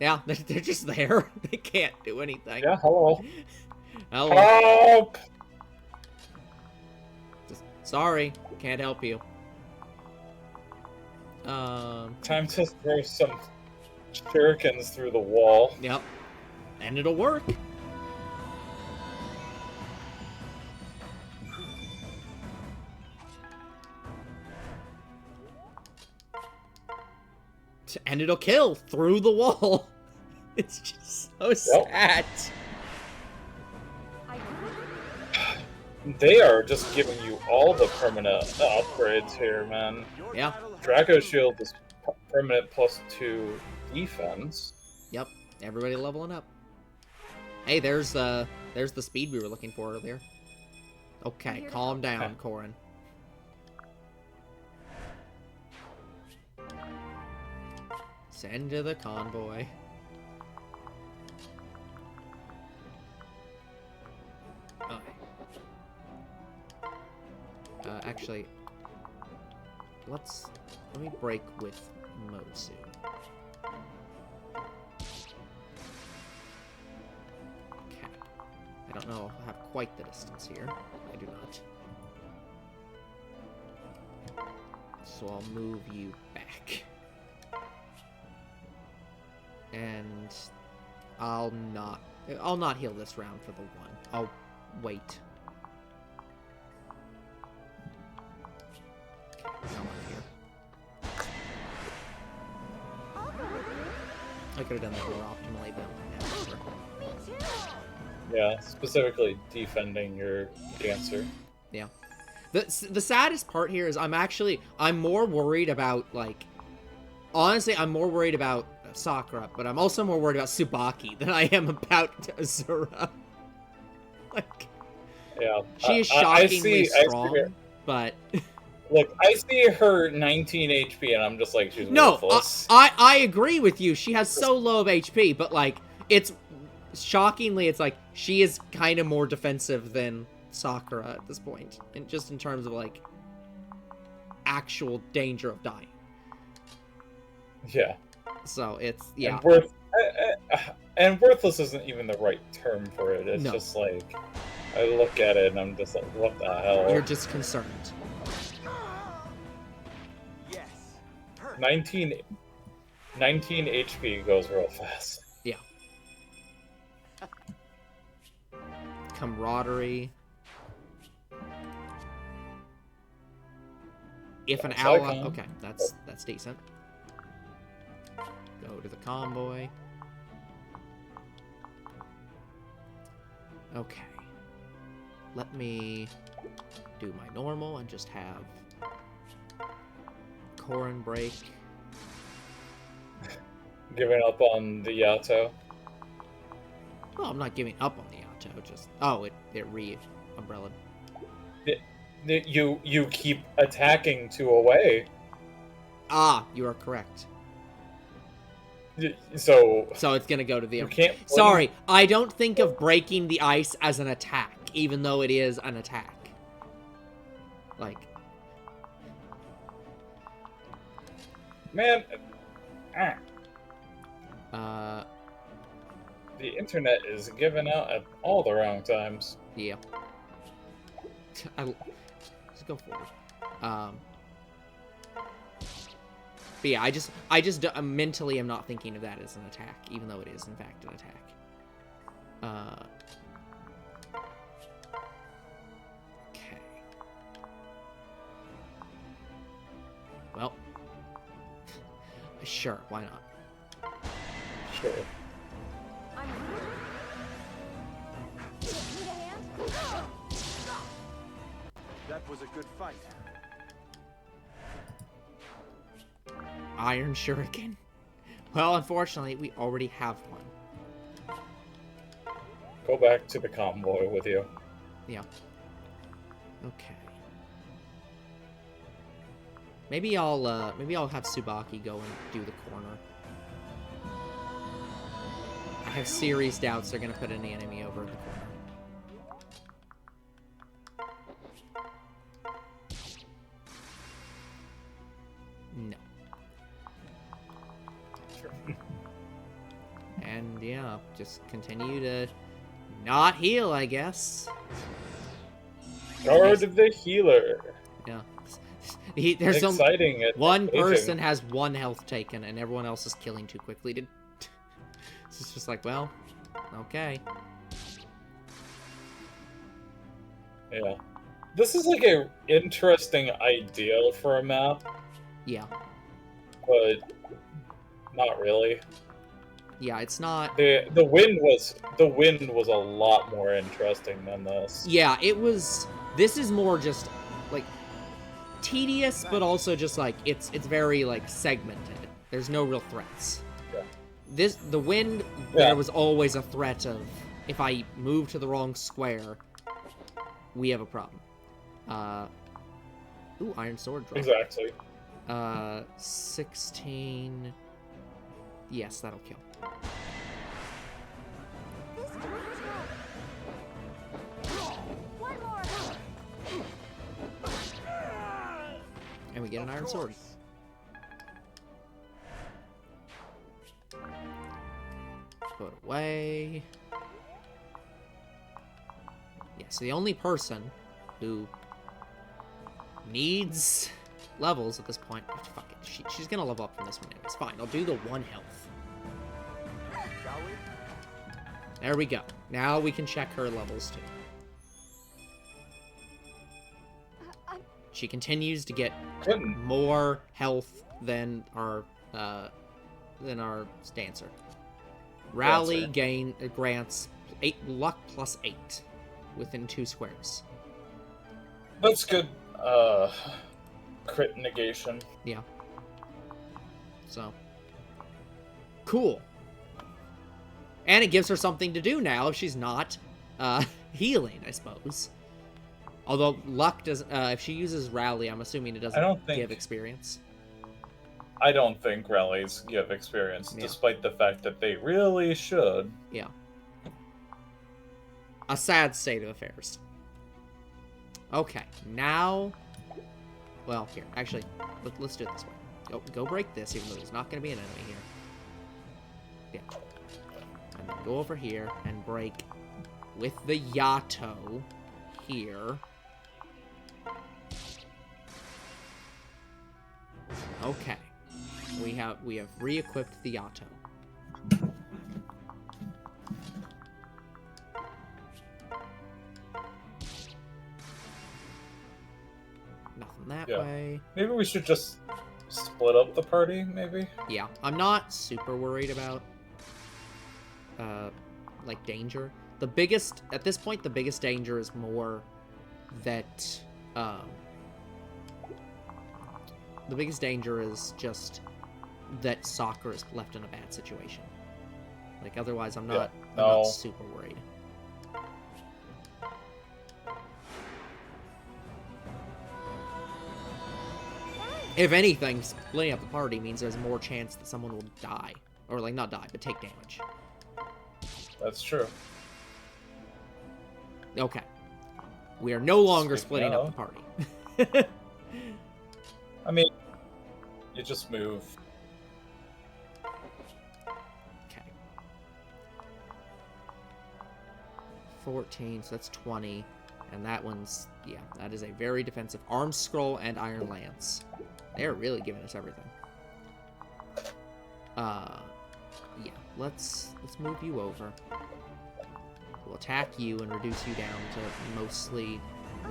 Yeah, they're just there. They can't do anything. Yeah, hello. Hello. Help! Sorry, can't help you. Time to throw some shurikens through the wall. Yep. And it'll work. And it'll kill through the wall. It's just so sad. They are just giving you all the permanent upgrades here, man. Yeah. Draco Shield is permanent +2 defense. Yep. Everybody leveling up. Hey, there's the speed we were looking for earlier. Okay, calm down, Corin. Send to the convoy. Okay. Actually, let me break with Mozu. Okay. I don't know if I have quite the distance here. I do not. So I'll move you back. And I'll not heal this round for the one. I'll wait. Okay, now I'm here. I could have done that more optimally, but yeah, Yeah, specifically defending your dancer. yeah. The saddest part here is I'm more worried about, like, honestly, I'm more worried about Sakura, but I'm also more worried about Tsubaki than I am about Azura. Like, Yeah, she is shockingly strong, I see but look, I see her 19 HP, and I'm just like, she's worthless. I agree with you. She has so low of HP, but like, it's shockingly, it's like she is kind of more defensive than Sakura at this point, and just in terms of like actual danger of dying. Yeah. So it's yeah. And worthless isn't even the right term for it. It's No. just like, I look at it and I'm just like, what the hell? You're just concerned. Yes. 19 HP goes real fast. Yeah. Camaraderie. If an That's ally, icon. okay, that's decent. Go to the convoy. Okay. Let me do my normal and just have Corin break. Giving up on the Yato. Well, I'm not giving up on the Yato, just it re-umbrellaed. You keep attacking 2 away. Ah, you are correct. So So it's gonna go to the. you can't. Sorry, I don't think of breaking the ice as an attack, even though it is an attack. Like, Man, the internet is giving out at all the wrong times. yeah. Just go forward. But yeah, mentally am not thinking of that as an attack, even though it is in fact an attack. Okay. Well, Sure, why not? Sure. I'm here. Need a hand? That was a good fight. Iron Shuriken. Well, unfortunately, we already have one. Go back to the convoy with you. Yeah. Okay. Maybe I'll have Tsubaki go and do the corner. I have serious doubts they're gonna put an enemy over in the corner. No. And yeah, just continue to not heal, I guess. Guard the healer. Yeah. There's Exciting. one engaging. person has 1 health taken, and everyone else is killing too quickly to... It's just like, well, okay. Yeah. This is like a interesting idea for a map, Yeah. but not really. Yeah, it's not... The wind was a lot more interesting than this. Yeah, it was... This is more just, like, tedious, but also just, like, it's very, like, segmented. There's no real threats. Yeah. The wind, Yeah. there was always a threat of, if I move to the wrong square, we have a problem. Ooh, Iron Sword drop. Exactly. 16... Yes, that'll kill. This could help. One more. And we get an Iron Sword. Put away. Yeah, so the only person who needs levels at this point... Fuck it, she's gonna level up from this one anyway. It's fine, I'll do the 1 health. Shall we? There we go. Now we can check her levels too. She continues to get Couldn't. more health than our dancer. Rally grants 8 luck plus 8 within 2 squares. That's good. Crit negation. Yeah. So cool. And it gives her something to do now if she's not healing, I suppose. Although luck doesn't. If she uses rally, I'm assuming it doesn't give experience. I don't think rallies give experience, Yeah. despite the fact that they really should. Yeah. A sad state of affairs. Okay, now... Well, here, actually, let's do it this way. Go break this, even though there's not going to be an enemy here. Yeah. And then go over here and break with the Yato here. Okay. We have re-equipped the Yato. Nothing that way. Maybe we should just split up the party, maybe? Yeah, I'm not super worried about, like, danger. The biggest, at this point, the biggest danger is more that, the biggest danger is just that Sakura is left in a bad situation. Like, otherwise, I'm not super worried. If anything, splitting up the party means there's more chance that someone will die. Or, like, not die, but take damage. That's true. Okay. We are no longer Speaking splitting up of. the party. I mean, you just move. Okay. 14, so that's 20. And that one's, yeah, that is a very defensive Arm Scroll and Iron Lance. They're really giving us everything. Yeah, let's move you over. We'll attack you and reduce you down to mostly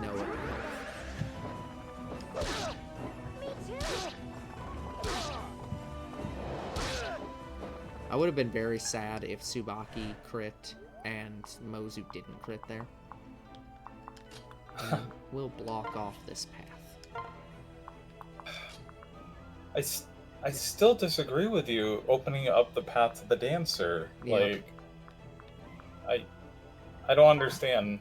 no health. Me too. I would have been very sad if Tsubaki crit and Mozu didn't crit there. And we'll block off this path. I still disagree with you opening up the path to the dancer. Yeah. Like, I don't understand.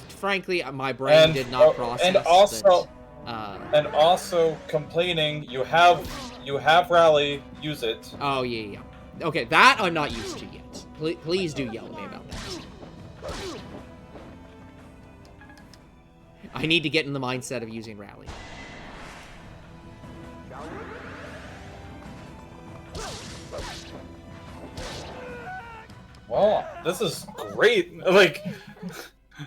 Frankly, my brain did not process and also complaining you have rally, use it. Oh yeah. Okay, that I'm not used to yet. Please do yell at me about that. I need to get in the mindset of using rally. Well, this is great. Like,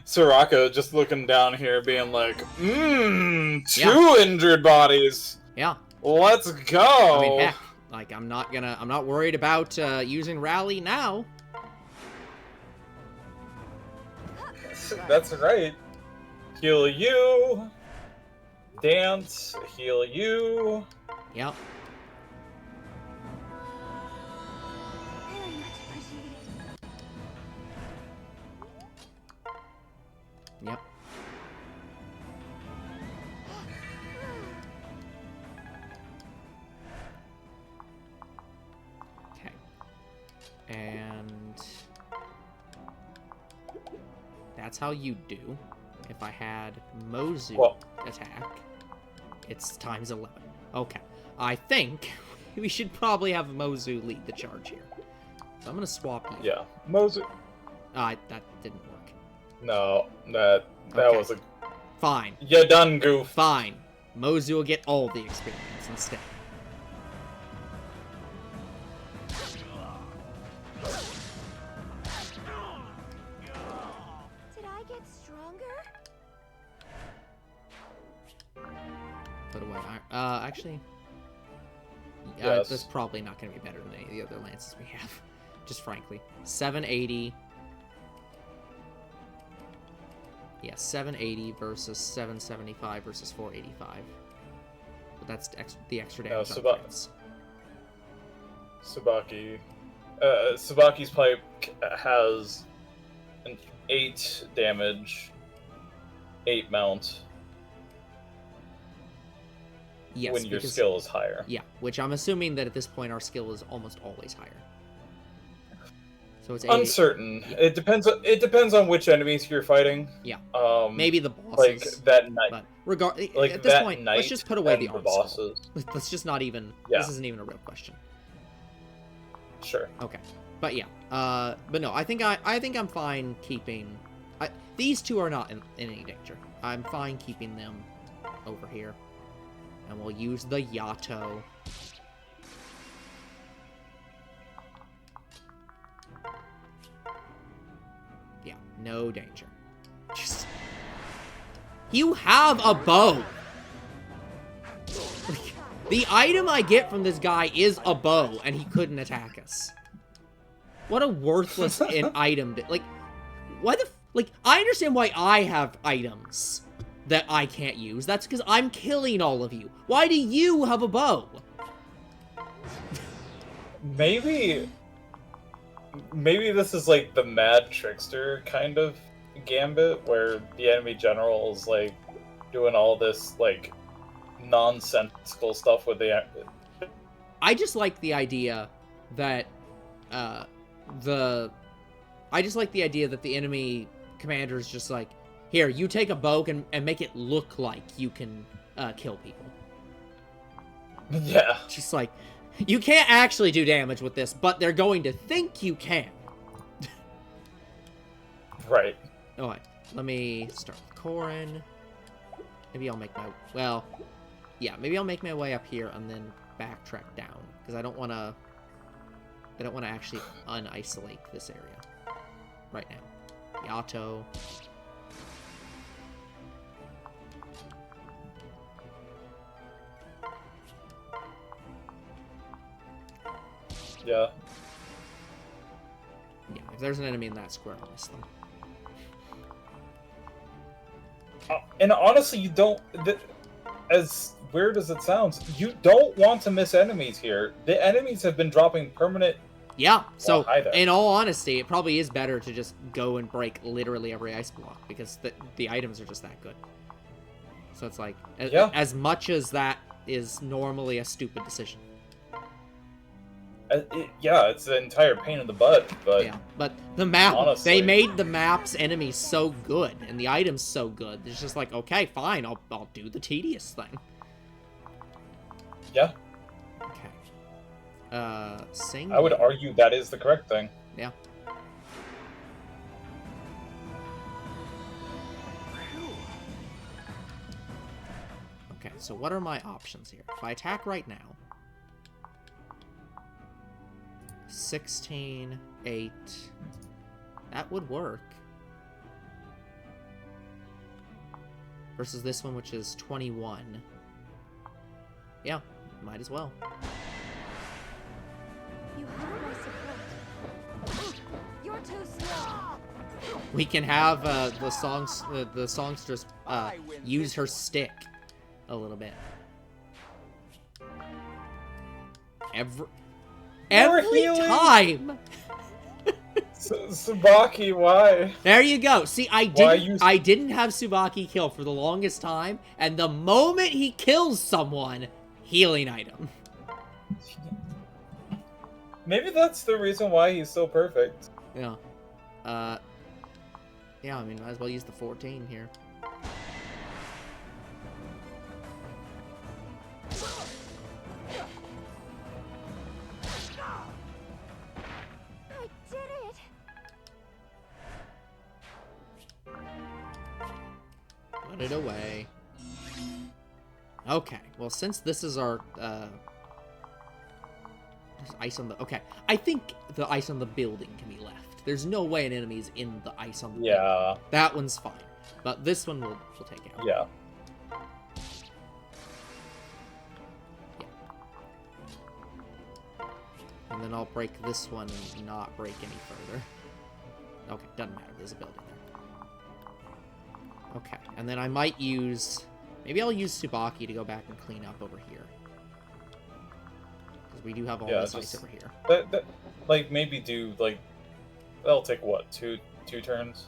Soraka just looking down here being like, two injured bodies. Yeah. Let's go. I mean, heck, like, I'm not worried about using rally now. That's right. Heal you. Dance. Heal you. Yep. Very much appreciated. Yep. Okay. And that's how you do. If I had Mozu attack, it's times 11. Okay. I think we should probably have Mozu lead the charge here. So I'm gonna swap you. Yeah, Mozu. That didn't work. No, that Okay. was a. Fine. You done goof. Fine. Mozu will get all the experience instead. Did I get stronger? Put away. Actually, Yes. that's probably not going to be better than any of the other lances we have. Just frankly, 780. Yeah, 780 versus 775 versus 485. But that's the extra damage on crits. Tsubaki. Tsubaki's pipe has an 8 damage, 8 mount. Yes, when your because, skill is higher. Yeah, which I'm assuming that at this point our skill is almost always higher. So it's uncertain. Yeah. It depends. It depends on which enemies you're fighting. Yeah. Maybe the bosses. like that night. But like at this that point, night let's just put away the and bosses. bosses. Let's just not even. Yeah. This isn't even a real question. Sure. Okay. But yeah. But no, I think I'm fine keeping. These two are not in any danger. I'm fine keeping them over here, and we'll use the Yato. Yeah, no danger. Just... You have a bow! The item I get from this guy is a bow, and he couldn't attack us. What a worthless item. Like, why the... Like, I understand why I have items that I can't use. That's because I'm killing all of you. Why do you have a bow? Maybe this is like the Mad Trickster kind of gambit, where the enemy general is like doing all this like nonsensical stuff with the. I just like the idea that the enemy commander is just like, here, you take a bow and make it look like you can kill people. Yeah. Just like, you can't actually do damage with this, but they're going to think you can. Right. Alright, let me start with Corrin. Maybe I'll make my... Well, yeah, maybe I'll make my way up here and then backtrack down. Because I don't want to actually un-isolate this area right now. Yato. Yeah. Yeah, if there's an enemy in that square, I'll miss them. And honestly, you don't. as weird as it sounds, you don't want to miss enemies here. The enemies have been dropping permanent. Yeah, so hi there. in all honesty, it probably is better to just go and break literally every ice block, because the items are just that good. So it's like, as much as that is normally a stupid decision. Yeah, it's an entire pain in the butt, but... Yeah, but the map, honestly, they made the map's enemies so good, and the items so good, it's just like, okay, fine, I'll do the tedious thing. Yeah. Okay. Sing. I would argue that is the correct thing. Yeah. Okay, so what are my options here? If I attack right now... 16, 8... That would work. Versus this one, which is 21. Yeah, might as well. You have my support. You're too slow. We can have the songstress use her stick a little bit. Every time. Tsubaki, why? There you go. See, I didn't have Tsubaki kill for the longest time, and the moment he kills someone, healing item. Maybe that's the reason why he's so perfect. Yeah. Yeah, I mean, might as well use the 14 here. I did it. Put it away. Okay, well, since this is our, there's ice on the... Okay, I think the ice on the building can be left. There's no way an enemy is in the ice on the building. That one's fine. But this one we'll take out. Yeah. And then I'll break this one and not break any further. Okay, doesn't matter. There's a building there. Okay, and then I might use... Maybe I'll use Tsubaki to go back and clean up over here. Because we do have all this ice over here. Like, maybe do, like... That'll take, what, two turns?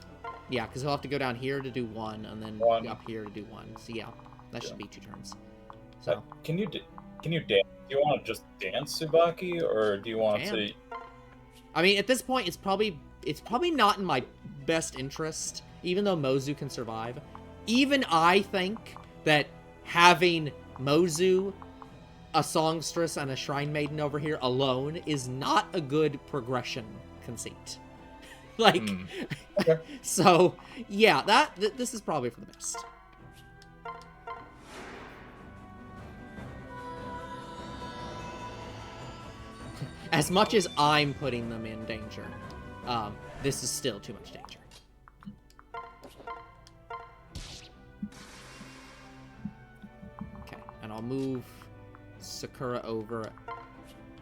Yeah, because he'll have to go down here to do one, and then up here to do one. So yeah, that should be 2 turns. So Can you dance? Do you want to just dance Tsubaki, or do you want to... I mean, at this point, it's probably not in my best interest, even though Mozu can survive. Even I think that having Mozu, a songstress, and a shrine maiden over here alone is not a good progression conceit. Like, Okay. So, yeah, this is probably for the best. As much as I'm putting them in danger, this is still too much danger. Okay, and I'll move Sakura over,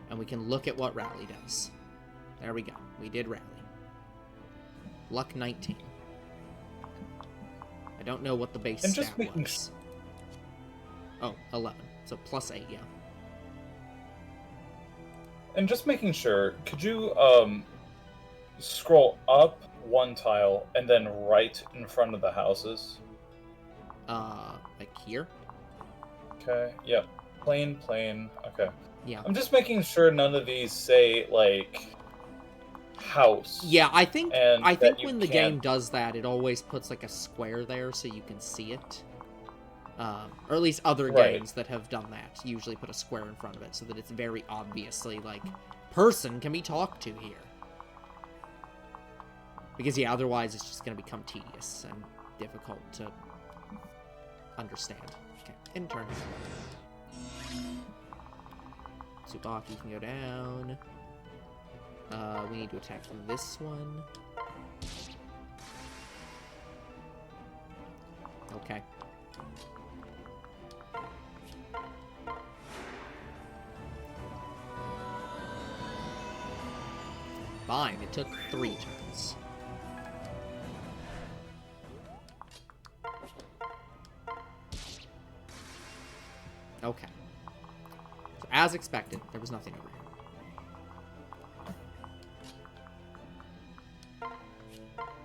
and we can look at what Rally does. There we go. We did Rally. Luck 19. I don't know what the base stat was. Oh, 11. So plus 8, yeah. And just making sure, could you scroll up 1 tile and then right in front of the houses? Like here? Okay, yep. Plain, okay. Yeah. I'm just making sure none of these say, like, house. Yeah, I think when the game can't... does that, it always puts, like, a square there so you can see it. Or at least other games that have done that usually put a square in front of it so that it's very obviously, like, person can be talked to here. Because, yeah, otherwise it's just going to become tedious and difficult to understand. Okay, in turn. Tsubaki can go down. We need to attack this one. Okay. Fine, it took 3 turns. Okay. So, as expected, there was nothing over here.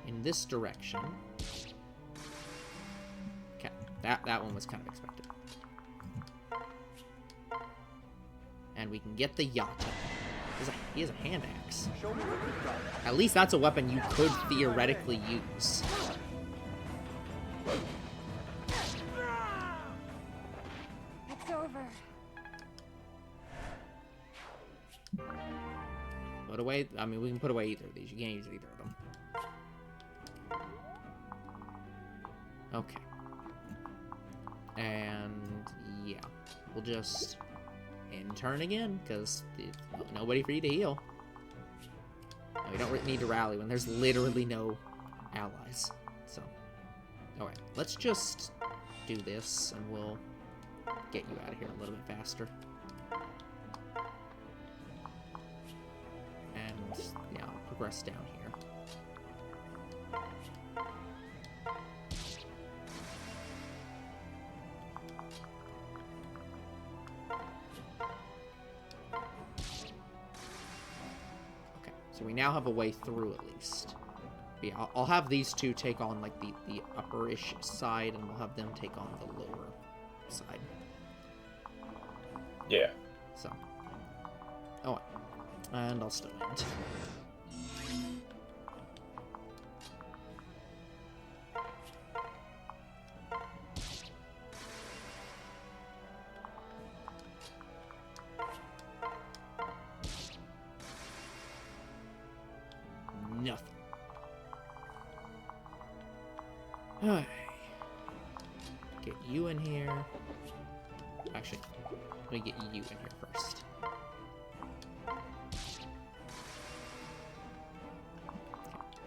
In this direction. Okay, that one was kind of expected. And we can get the Yata. He has a hand axe. At least that's a weapon you could theoretically use. It's over. Put away. I mean, we can put away either of these. You can't use either of them. Okay. And yeah, we'll just in turn again because nobody for you to heal. No, we don't really need to rally when there's literally no allies. So, alright, let's just do this and we'll get you out of here a little bit faster. And yeah, I'll progress down here. So we now have a way through at least. But yeah, I'll have these two take on like the upper-ish side, and we'll have them take on the lower side. Yeah. So. Oh, and I'll still end. Nothing. Alright. Get you in here. Actually, let me get you in here first.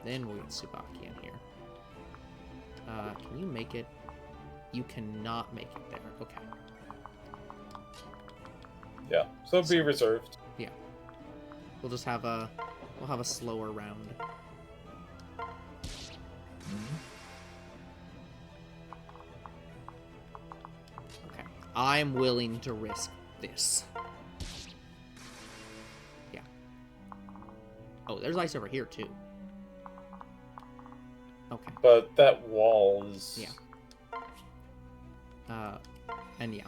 Then we'll get Tsubaki in here. Can you make it? You cannot make it there. Okay. Yeah. So be reserved. Yeah. We'll just have a slower round. Okay. I'm willing to risk this. Yeah. Oh, there's ice over here too. Okay. But that wall is... Yeah. And yeah.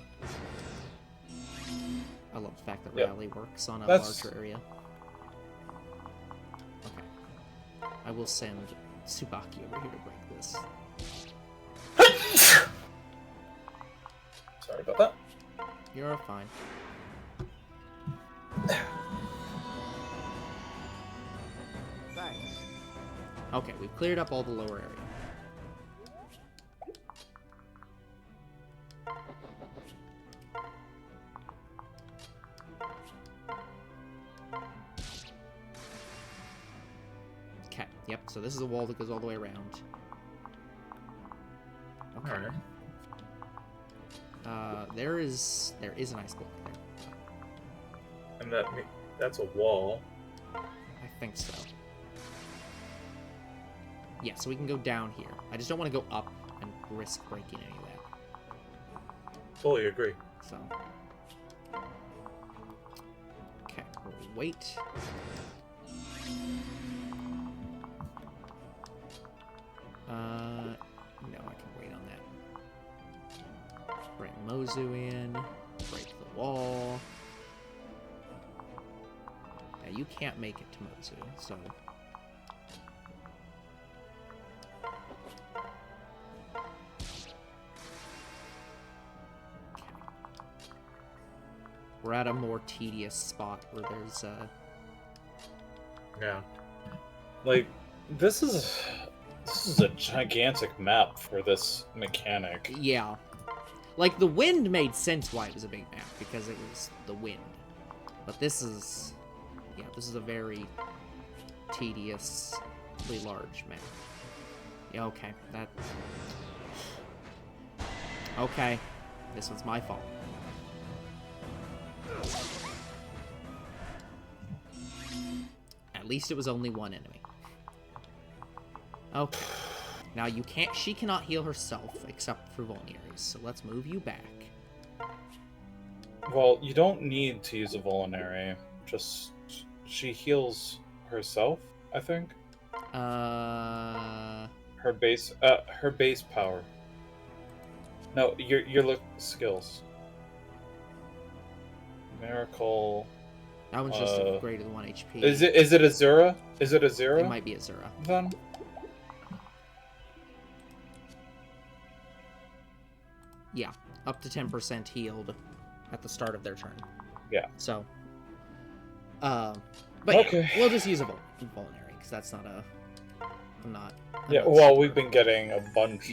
I love the fact that rally works on a larger area. Okay. I will send Tsubaki over here to break this. Sorry about that. You're fine. Thanks. Okay, we've cleared up all the lower area. Okay, yep, so this is a wall that goes all the way around. Okay. Alright. There is an ice block there. And that's a wall. I think so. Yeah, so we can go down here. I just don't want to go up and risk breaking any of that. Fully agree. So. Okay, we'll wait. No, I can wait on that. Bring Mozu in. Break the wall. Now you can't make it to Mozu, so. We're at a more tedious spot where there's Yeah. Like, this is a gigantic map for this mechanic. yeah. Like, the wind made sense why it was a big map, because it was the wind. But this is... yeah, this is a very tediously large map. Yeah, okay. That... okay. This one's my fault. At least it was only one enemy. Okay. Now you can't. She cannot heal herself except for Vulneraries, so let's move you back. Well, you don't need to use a Vulnerary. Just she heals herself, I think. Her base power. No, your look skills. Miracle. That one's just a greater than 1 HP. Is it Azura? Is it Azura? It might be Azura. Then. Yeah, up to 10% healed at the start of their turn. Yeah. So, but okay. yeah, we'll just use a Vulnerary, because that's not a... I'm not well, super... we've been getting a bunch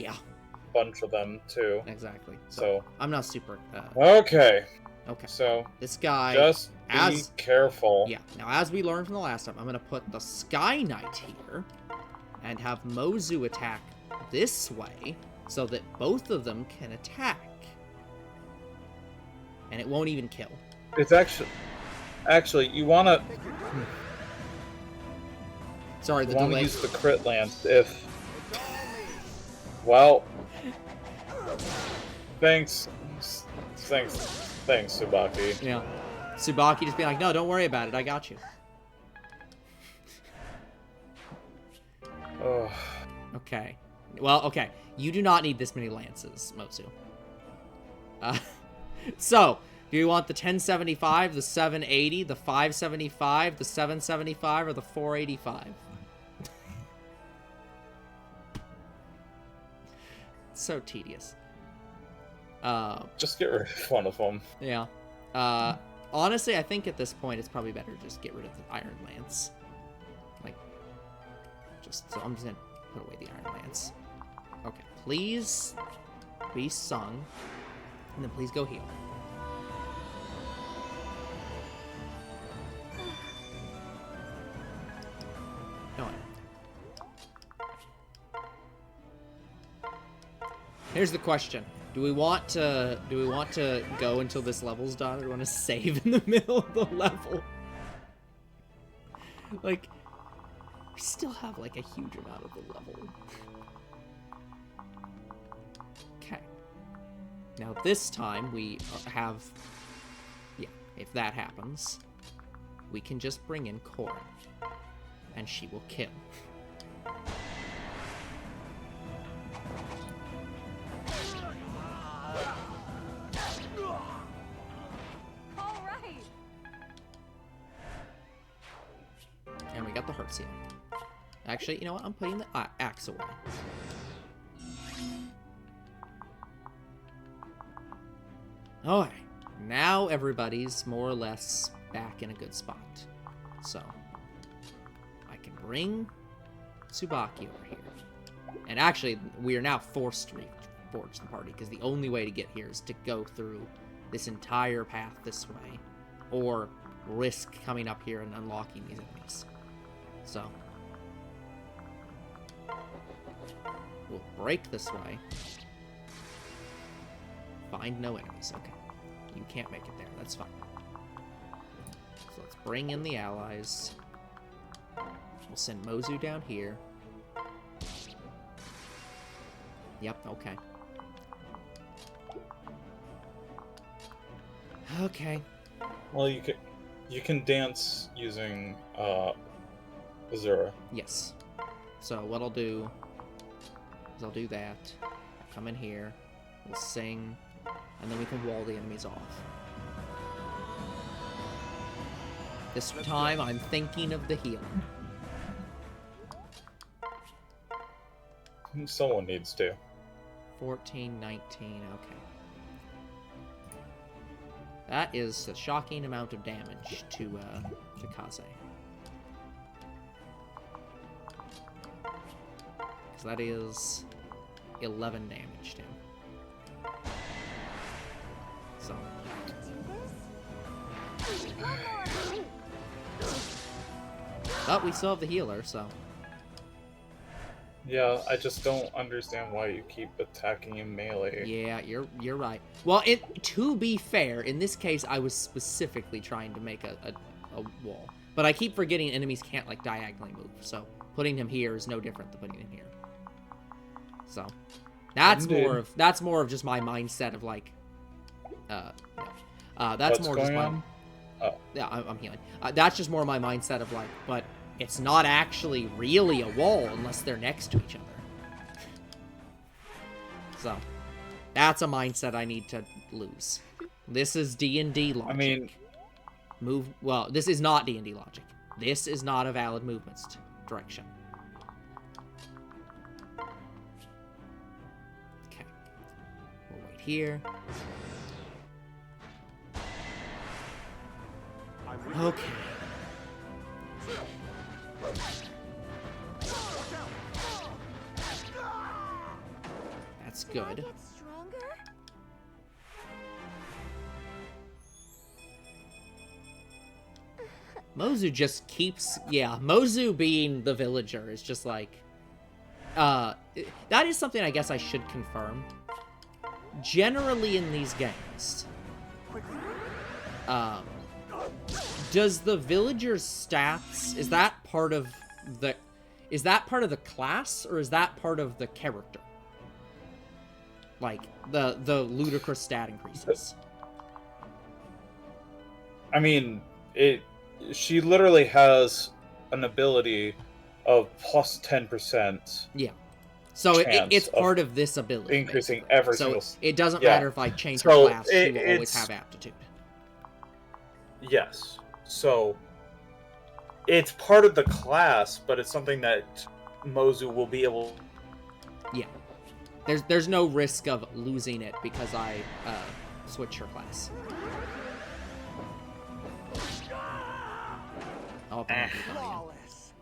of them, too. Exactly. So I'm not super... Okay. Okay. So, this guy... just be careful. Yeah. Now, as we learned from the last time, I'm going to put the Sky Knight here, and have Mozu attack this way, so that both of them can attack. And it won't even kill. It's actually, you want to... Sorry, the you want delay. to use the crit lance if... Well... Thanks, Tsubaki. Yeah. Tsubaki just being like, no, don't worry about it, I got you. Oh. Okay. Well, okay. You do not need this many lances, Mozu. So, do you want the 1075, the 780, the 575, the 775, or the 485? So tedious. Just get rid of one of them. Yeah. Honestly, I think at this point it's probably better to just get rid of the Iron Lance. Like, so I'm just gonna put away the Iron Lance. Okay, please be sung, and then please go heal. No. Here's the question. Do we want to go until this level's done, or do we want to save in the middle of the level? Like, we still have like a huge amount of the level. Okay. Now this time we have, yeah, if that happens, we can just bring in Korrin, and she will kill. And we got the heart seal. Actually, you know what? I'm putting the axe away. Alright. Now everybody's more or less back in a good spot. So, I can bring Tsubaki over here. And actually, we are now forced to reforge the party, because the only way to get here is to go through this entire path this way, or risk coming up here and unlocking these enemies. So, we'll break this way. Find no enemies. Okay. You can't make it there. That's fine. So let's bring in the allies. We'll send Mozu down here. Yep, okay. Okay. Well, you can dance using Azura. Yes. So what I'll do is I'll do that. Come in here. We'll sing, and then we can wall the enemies off. This time I'm thinking of the healer. Someone needs to. 14, 19, okay. That is a shocking amount of damage to Kaze. So that is 11 damage to him. So. But we still have the healer, so. Yeah, I just don't understand why you keep attacking in melee. Yeah, you're right. Well, to be fair, in this case, I was specifically trying to make a wall. But I keep forgetting enemies can't, like, diagonally move, so putting him here is no different than putting him here. So, that's more of just my mindset of, like, no. That's What's more going just my... on? Oh. Yeah, I'm healing. That's just more my mindset of like, but it's not actually really a wall unless they're next to each other. So, that's a mindset I need to lose. This is D&D logic. I mean... Well, this is not D&D logic. This is not a valid movement direction. Okay. We'll wait here. Okay. That's good. Get stronger? Mozu just keeps... Yeah, Mozu being the villager is just like... that is something I guess I should confirm. Generally in these games... does the villager's stats... Is that part of the... Is that part of the class, or is that part of the character? Like, the ludicrous stat increases. I mean, she literally has an ability of plus 10%. Yeah. So chance it's of part of this ability. increasing basically. every so single... it doesn't yeah. matter if I change her So class, she will always have aptitude. Yes. So it's part of the class, but it's something that Mozu will be able... Yeah. There's no risk of losing it because I switch her class. Oh, Flawless.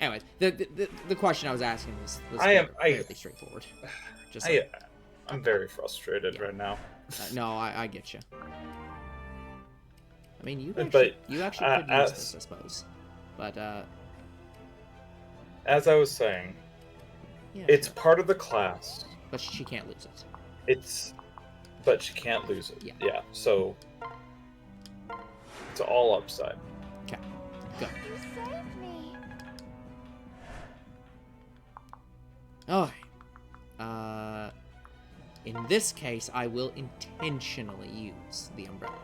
anyways, the question I was asking was fairly straightforward. Just I'm very frustrated Yeah. right now. no, I get you. I mean, you But, actually could use this, I suppose. But As I was saying, yeah, it's sure. part of the class. But she can't lose it. But she can't lose it. Yeah. So it's all upside. Okay, good. You saved me. Okay. In this case, I will intentionally use the umbrella.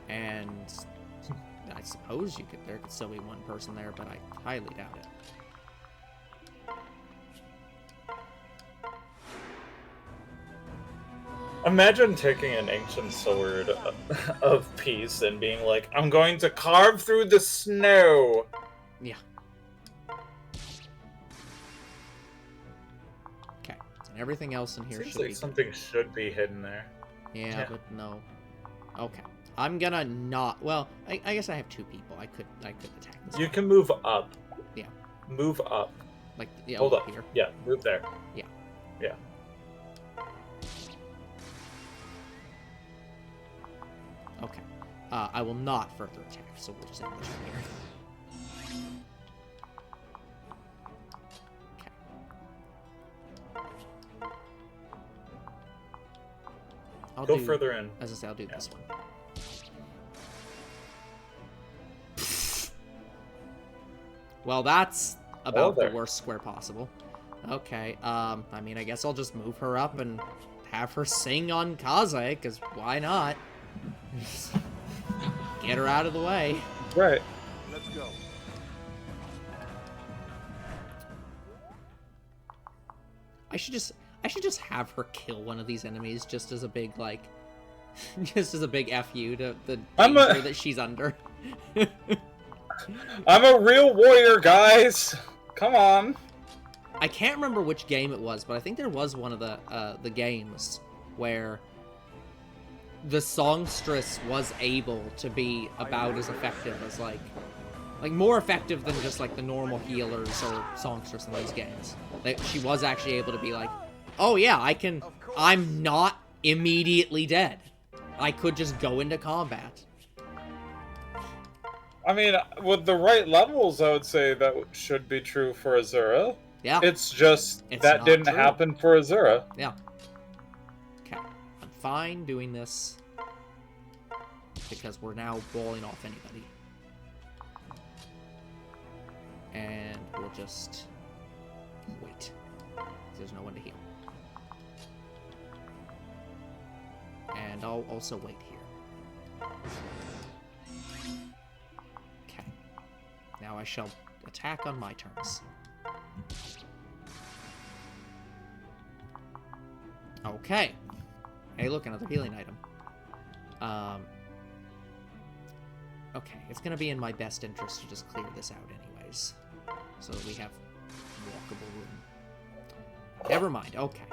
And I suppose there could still be one person there, but I highly doubt it. Imagine taking an ancient sword of peace and being like, I'm going to carve through the snow. Yeah. Okay. And everything else in here Seems should like be something should be hidden there. Yeah, Yeah. but no. Okay. I'm gonna not... Well, I guess I have two people. I could attack this You one. can move up. Yeah. Move up. Like, yeah, Hold over up. here. Yeah, move there. Yeah. Yeah. Okay. I will not further attack, so we'll just end this right here. Okay. I'll Go do, further in. As I say, I'll do this one. Well, that's about the there. worst square possible. Okay, I mean, I guess I'll just move her up and have her sing on Kaze, because why not? Get her out of the way. Right. Let's go. I should just have her kill one of these enemies just as a big, like, just as a big FU to the danger that she's under. I'm a real warrior, guys. Come on. I can't remember which game it was, but I think there was one of the games where the songstress was able to be about as effective as, like more effective than just, like, the normal healers or songstress in these games. Like, she was actually able to be like, oh yeah, I'm not immediately dead. I could just go into combat. I mean, with the right levels, I would say that should be true for Azura. Yeah. It's just It's that not didn't true. happen for Azura. Yeah. Okay. I'm fine doing this because we're now walling off anybody. And we'll just wait. There's no one to heal. And I'll also wait here. Okay. Now I shall attack on my turns. Okay. Hey, look, another healing item. Okay, it's gonna be in my best interest to just clear this out anyways. So that we have walkable room. Never mind, okay.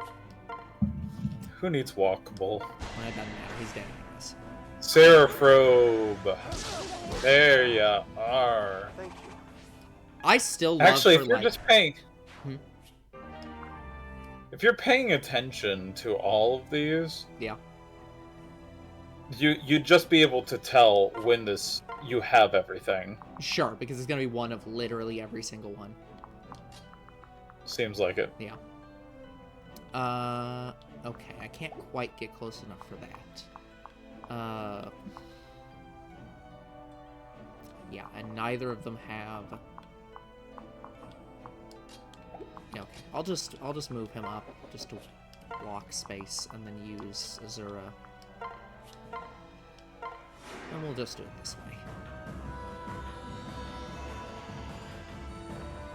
Who needs walkable? Well, it doesn't matter, he's dead anyways. Seraphobe. There ya are. Thank you. I still love Actually, for, if you're like... just paying... Hmm? If you're paying attention to all of these... Yeah. You'd just be able to tell when you have everything. Sure, because it's gonna be one of literally every single one. Seems like it. Yeah. Okay, I can't quite get close enough for that. Yeah, and neither of them have... Yeah, okay. I'll just move him up, just to block space, and then use Azura. And we'll just do it this way.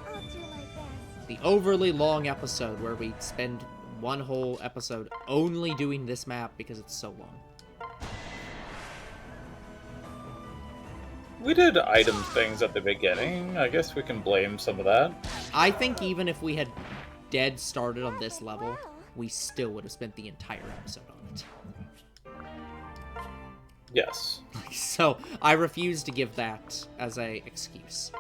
I'll do my best. The overly long episode where we spend one whole episode only doing this map because it's so long. We did item things at the beginning. I guess we can blame some of that. I think even if we had dead started on this level, we still would have spent the entire episode on it. Yes. So, I refuse to give that as a excuse.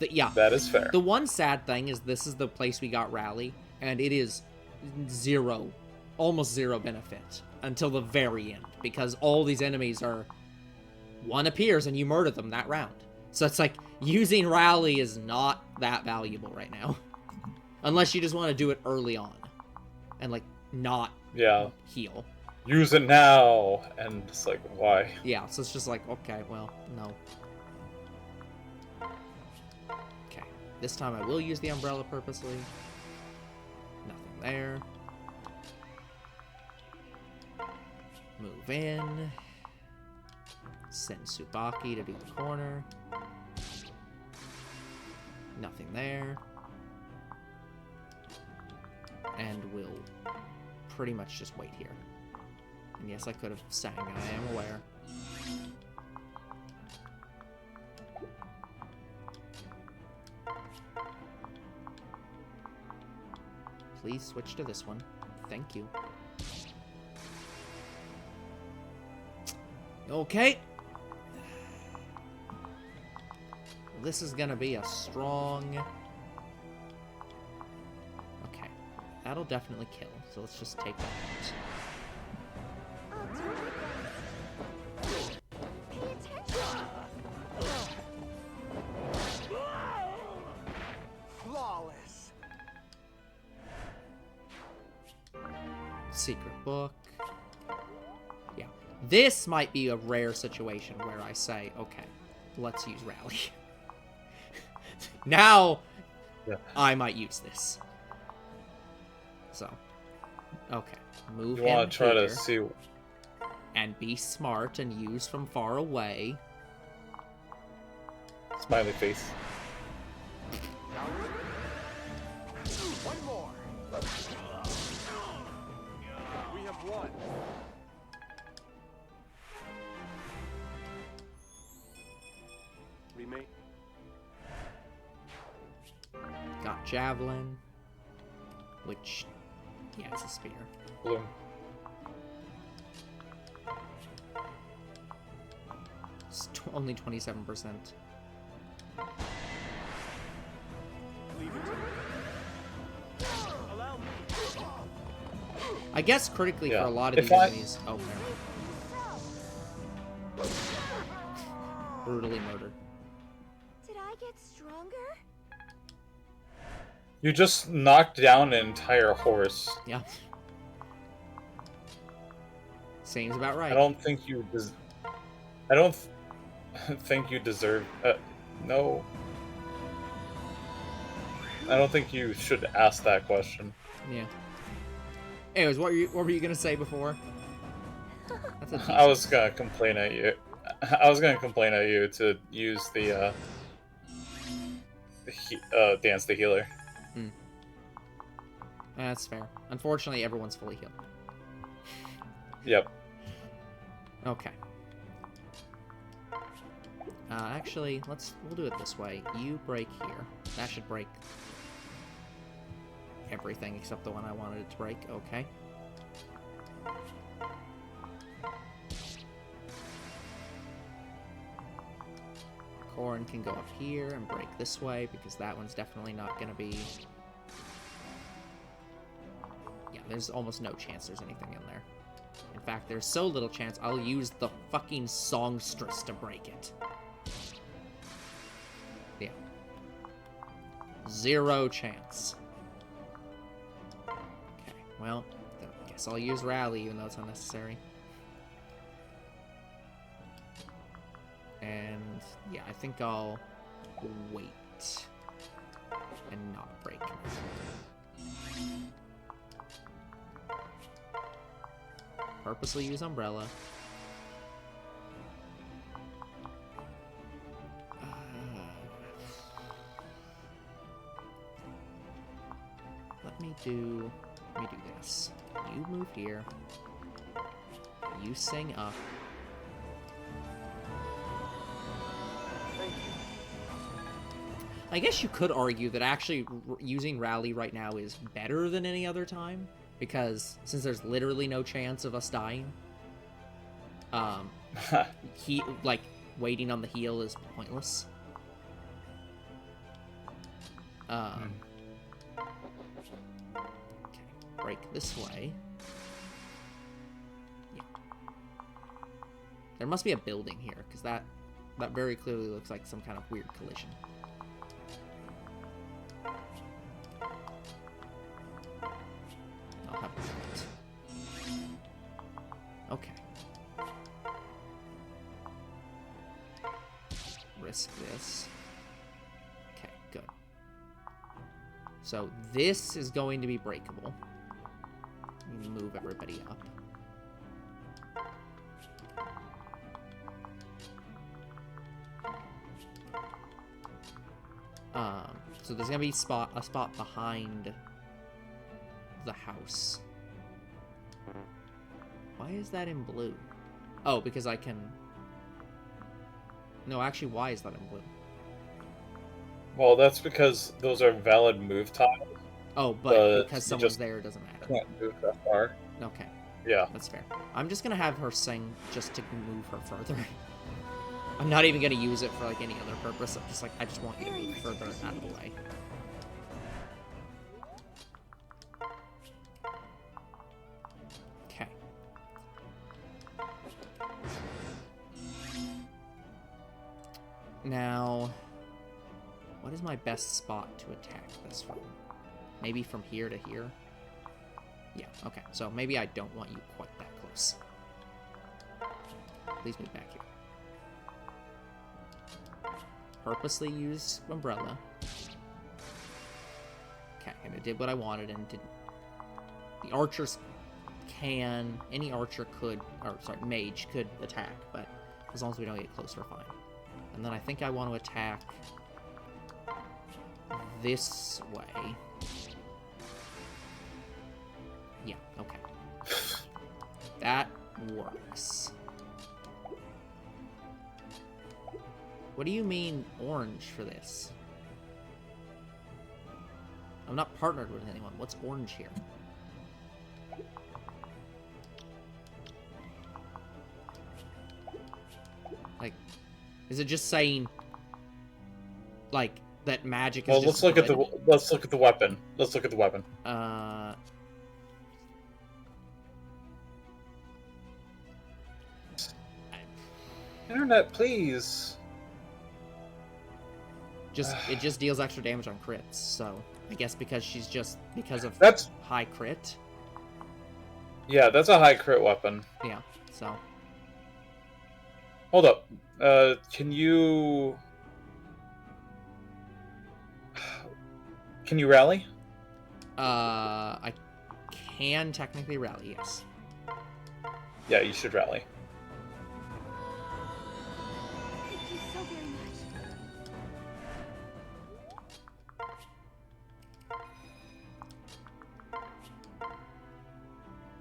Yeah. That is fair. The one sad thing is this is the place we got Rally, and it is almost zero benefit until the very end, because all these enemies are... One appears and you murder them that round. So it's like, using Rally is not that valuable right now. Unless you just want to do it early on. And, like, not heal. Use it now! And it's like, why? Yeah, so it's just like, okay, well, no. Okay, this time I will use the umbrella purposely. Nothing there. Move in. Send Tsubaki to do the corner. Nothing there. And we'll pretty much just wait here. And yes, I could have sang, I am aware. Please switch to this one. Thank you. Okay. This is gonna be a strong... Okay. That'll definitely kill, so let's just take that out. I'll do my best. Pay attention. Flawless. Secret book. Yeah. This might be a rare situation where I say, okay, let's use Rally. Now, I might use this. So, okay. Move You him want to try here, to see... and be smart and use from far away. Smiley face. One more. We have won. Remake. Got Javelin. Which, yeah, it's a spear. Bloom. It's only 27%. Leave it to me. Allow me. I guess critically for a lot of If these I- enemies... Oh, no. Brutally murdered. Did I get stronger? You just knocked down an entire horse. Yeah. Seems about right. I don't think you think you deserve... no. I don't think you should ask that question. Yeah. Anyways, what were you gonna say before? That's a I was gonna complain at you. I was gonna complain at you to use the dance the healer. That's fair. Unfortunately, everyone's fully healed. Yep. Okay. Actually, we'll do it this way. You break here. That should break everything except the one I wanted it to break. Okay. Corn can go up here and break this way because that one's definitely not going to be... Yeah, there's almost no chance there's anything in there. In fact, there's so little chance I'll use the fucking songstress to break it. Yeah. 0 chance. Okay, well, I guess I'll use Rally even though it's unnecessary. And, yeah, I think I'll wait and not break it. Purposely use Umbrella. Let me do this. You move here. You sing up. I guess you could argue that actually using Rally right now is better than any other time, because since there's literally no chance of us dying, waiting on the heal is pointless. Okay, break this way. Yeah. There must be a building here, because that very clearly looks like some kind of weird collision. I'll have it. Okay. Risk this. Okay, good. So this is going to be breakable. Move everybody up. So there's gonna be a spot behind the house. Why is that in blue? Oh, because I can... No, actually, why is that in blue? Well, that's because those are valid move tiles. Oh, but because someone's there, it doesn't matter. Can't move that far. Okay. Yeah. That's fair. I'm just gonna have her sing just to move her further. I'm not even gonna use it for like any other purpose. I'm just like, I just want you to move further out of the way. Okay. Now, what is my best spot to attack this from? Maybe from here to here? Yeah, okay. So maybe I don't want you quite that close. Please move back here. Purposely use Umbrella. Okay, and it did what I wanted and didn't. The archers can... Any archer could... Or, sorry, mage could attack, but as long as we don't get close, we're fine. And then I think I want to attack this way. Yeah, okay. That works. What do you mean orange for this? I'm not partnered with anyone. What's orange here? Like, is it just saying, like, that magic is Well, just let's look good? at the weapon. Let's look at the weapon. Internet, please. It just deals extra damage on crits, so I guess because of That's high crit. Yeah, that's a high crit weapon. Yeah, so Hold up. Can you rally? I can technically rally, yes. Yeah, you should rally. Thank you so very much.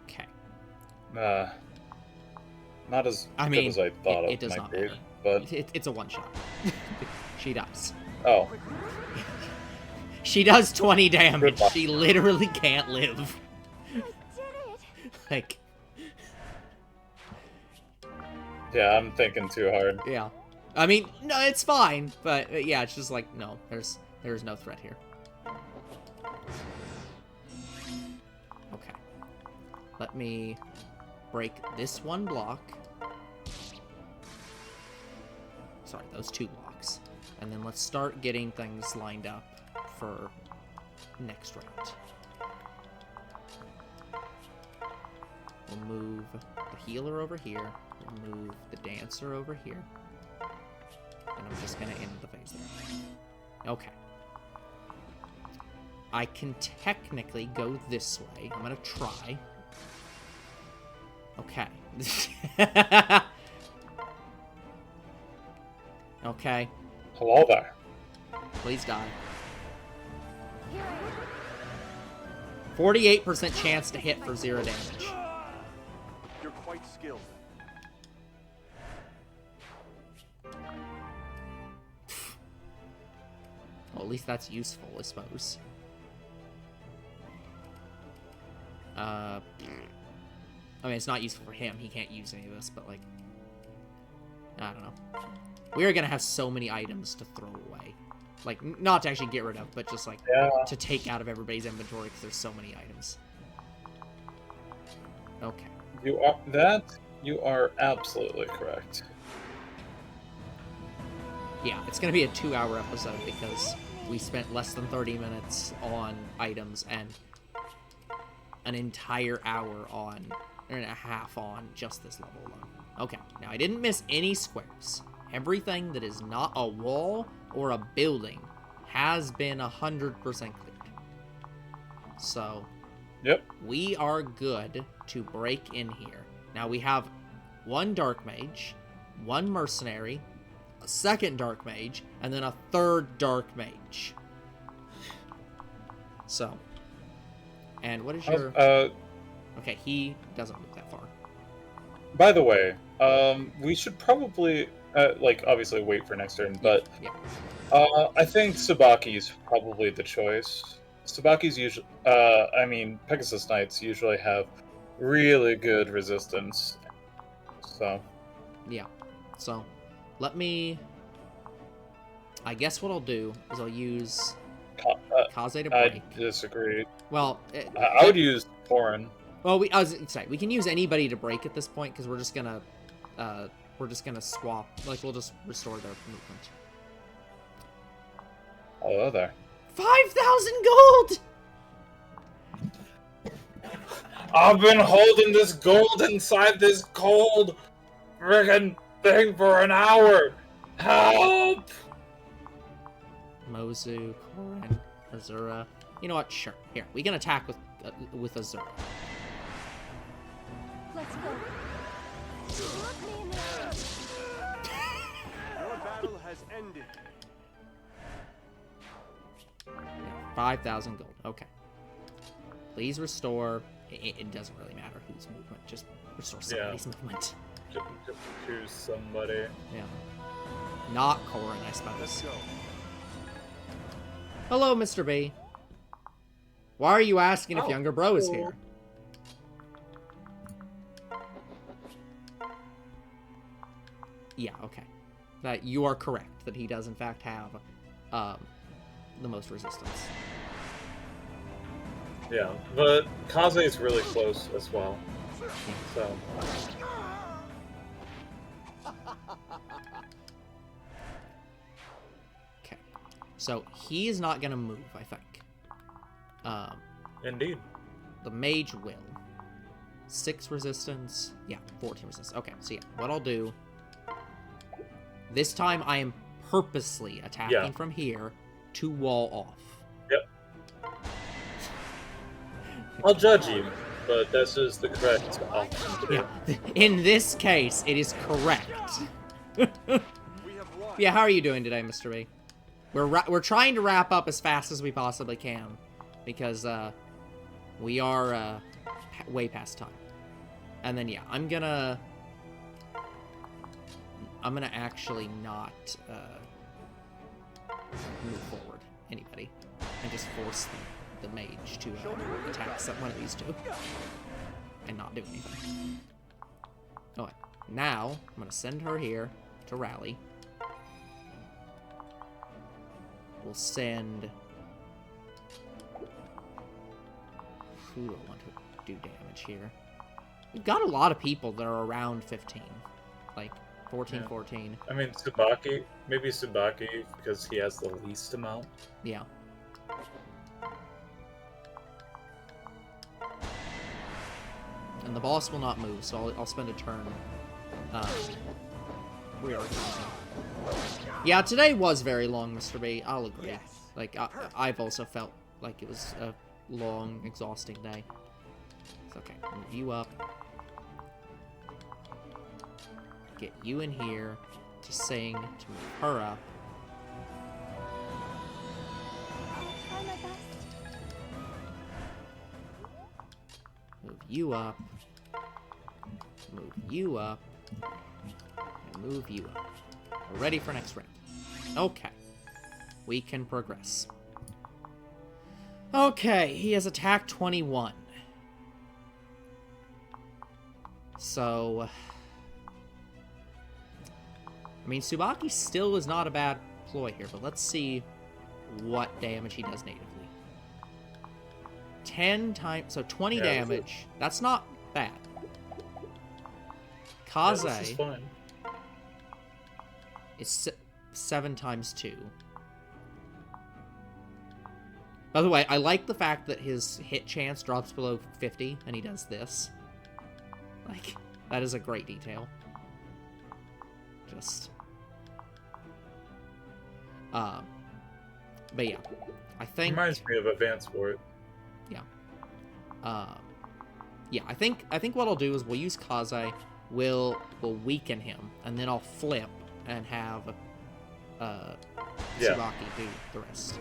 Okay. Not as I good mean, as I thought it it does might not be, matter. but It's a one-shot. She dies. oh, She does 20 damage. Goodbye. She literally can't live. I did it. Like, yeah, I'm thinking too hard. yeah. I mean, no, it's fine, but yeah, it's just like, no, there's no threat here. Okay. Let me break this one block. Sorry, those two blocks. And then let's start getting things lined up for next round. We'll move the healer over here. We'll move the dancer over here. And I'm just gonna end the phase there. Okay. I can technically go this way. I'm gonna try. Okay. Okay. Hello there. Please die. Here I am. 48% chance to hit for 0 damage. You're quite skilled. Well, at least that's useful, I suppose. I mean, it's not useful for him. He can't use any of this, but, like, I don't know. We are gonna have so many items to throw away. Like, not to actually get rid of, but just, like, Yeah. to take out of everybody's inventory because there's so many items. Okay. You are absolutely correct. Yeah, it's gonna be a 2-hour episode because we spent less than 30 minutes on items and an entire hour on, or and a half on just this level alone. Okay, now I didn't miss any squares. Everything that is not a wall or a building has been 100% cleared. So, Yep. we are good to break in here. Now we have one dark mage, one mercenary, a second dark mage, and then a third dark mage. So, and what is your... Okay, he doesn't move that far. By the way, we should probably, like, obviously wait for next turn, but Yeah. I think Tsubaki's probably the choice. Tsubaki's usually, I mean, Pegasus Knights usually have really good resistance, so. Yeah. So, let me... I guess what I'll do is I'll use Kaze to I break. disagree. Well, I would use Foreign. well, I was gonna say, we can use anybody to break at this point because we're just gonna swap. Like, we'll just restore their movement. Hello there. 5,000 gold! I've been holding this gold inside this cold friggin' thing for an hour. Help! Mozu, Korin, Azura. You know what? Sure. Here, we can attack with Azura. Let's go. Look me in the eye. Your battle has ended. Yeah, 5,000 gold. Okay. Please restore. It doesn't really matter whose movement. Just restore somebody's movement. Just choose somebody. Yeah. Not Korin, I Let's suppose. go. Hello, Mr. B. Why are you asking if Oh, Younger Bro is cool. here? Yeah, okay. That you are correct that he does in fact have the most resistance. Yeah, but Kaze is really close as well. So, Okay. So he is not gonna move, I think. indeed. The mage will. 6 resistance. Yeah, 14 resistance. Okay, so yeah, what I'll do. This time I am purposely attacking Yeah. from here to wall off. Yep. I'll judge you, but this is the correct option to do. Yeah. In this case, it is correct. Yeah, how are you doing today, Mr. B? We're trying to wrap up as fast as we possibly can, because we are way past time. And then yeah, I'm gonna actually not move forward anybody and just force the mage to attack one of these two and not do anything. Alright, now I'm gonna send her here to rally. We'll send... Who do I want to do damage here? We've got a lot of people that are around 15. Like, 14, yeah. 14. I mean, Tsubaki. Maybe Tsubaki, because he has the least amount. Yeah. And the boss will not move, so I'll spend a turn reorganizing. Yeah, today was very long, Mr. B. I'll agree. Yes. Like, I've also felt like it was a long, exhausting day. It's okay. Move you up. Get you in here to sing, to move her up. I'll try my best. Move you up. Move you up. And move you up. We're ready for next round. Okay. We can progress. Okay, he has attack 21. So... I mean, Tsubaki still is not a bad ploy here, but let's see what damage he does natively. 10 times... So 20 damage. That's not bad. Kaze... Yeah, this is fine. It's 7 times 2. By the way, I like the fact that his hit chance drops below 50, and he does this. Like, that is a great detail. Just... but yeah, I think... Reminds me of Advance Ward. Yeah. Yeah, I think what I'll do is we'll use Kaze, we'll weaken him, and then I'll flip and have Tsubaki do the rest.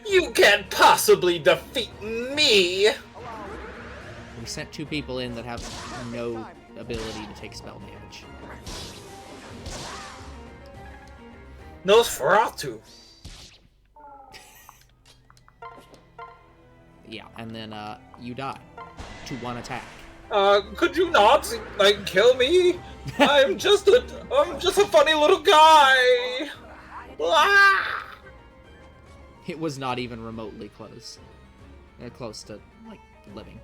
You can't possibly defeat me! We sent 2 people in that have no ability to take spell damage. Nosferatu! Yeah, and then you die to 1 attack. Could you not, like, kill me? I'm just a funny little guy! Ah! It was not even remotely close. Close to, like, living.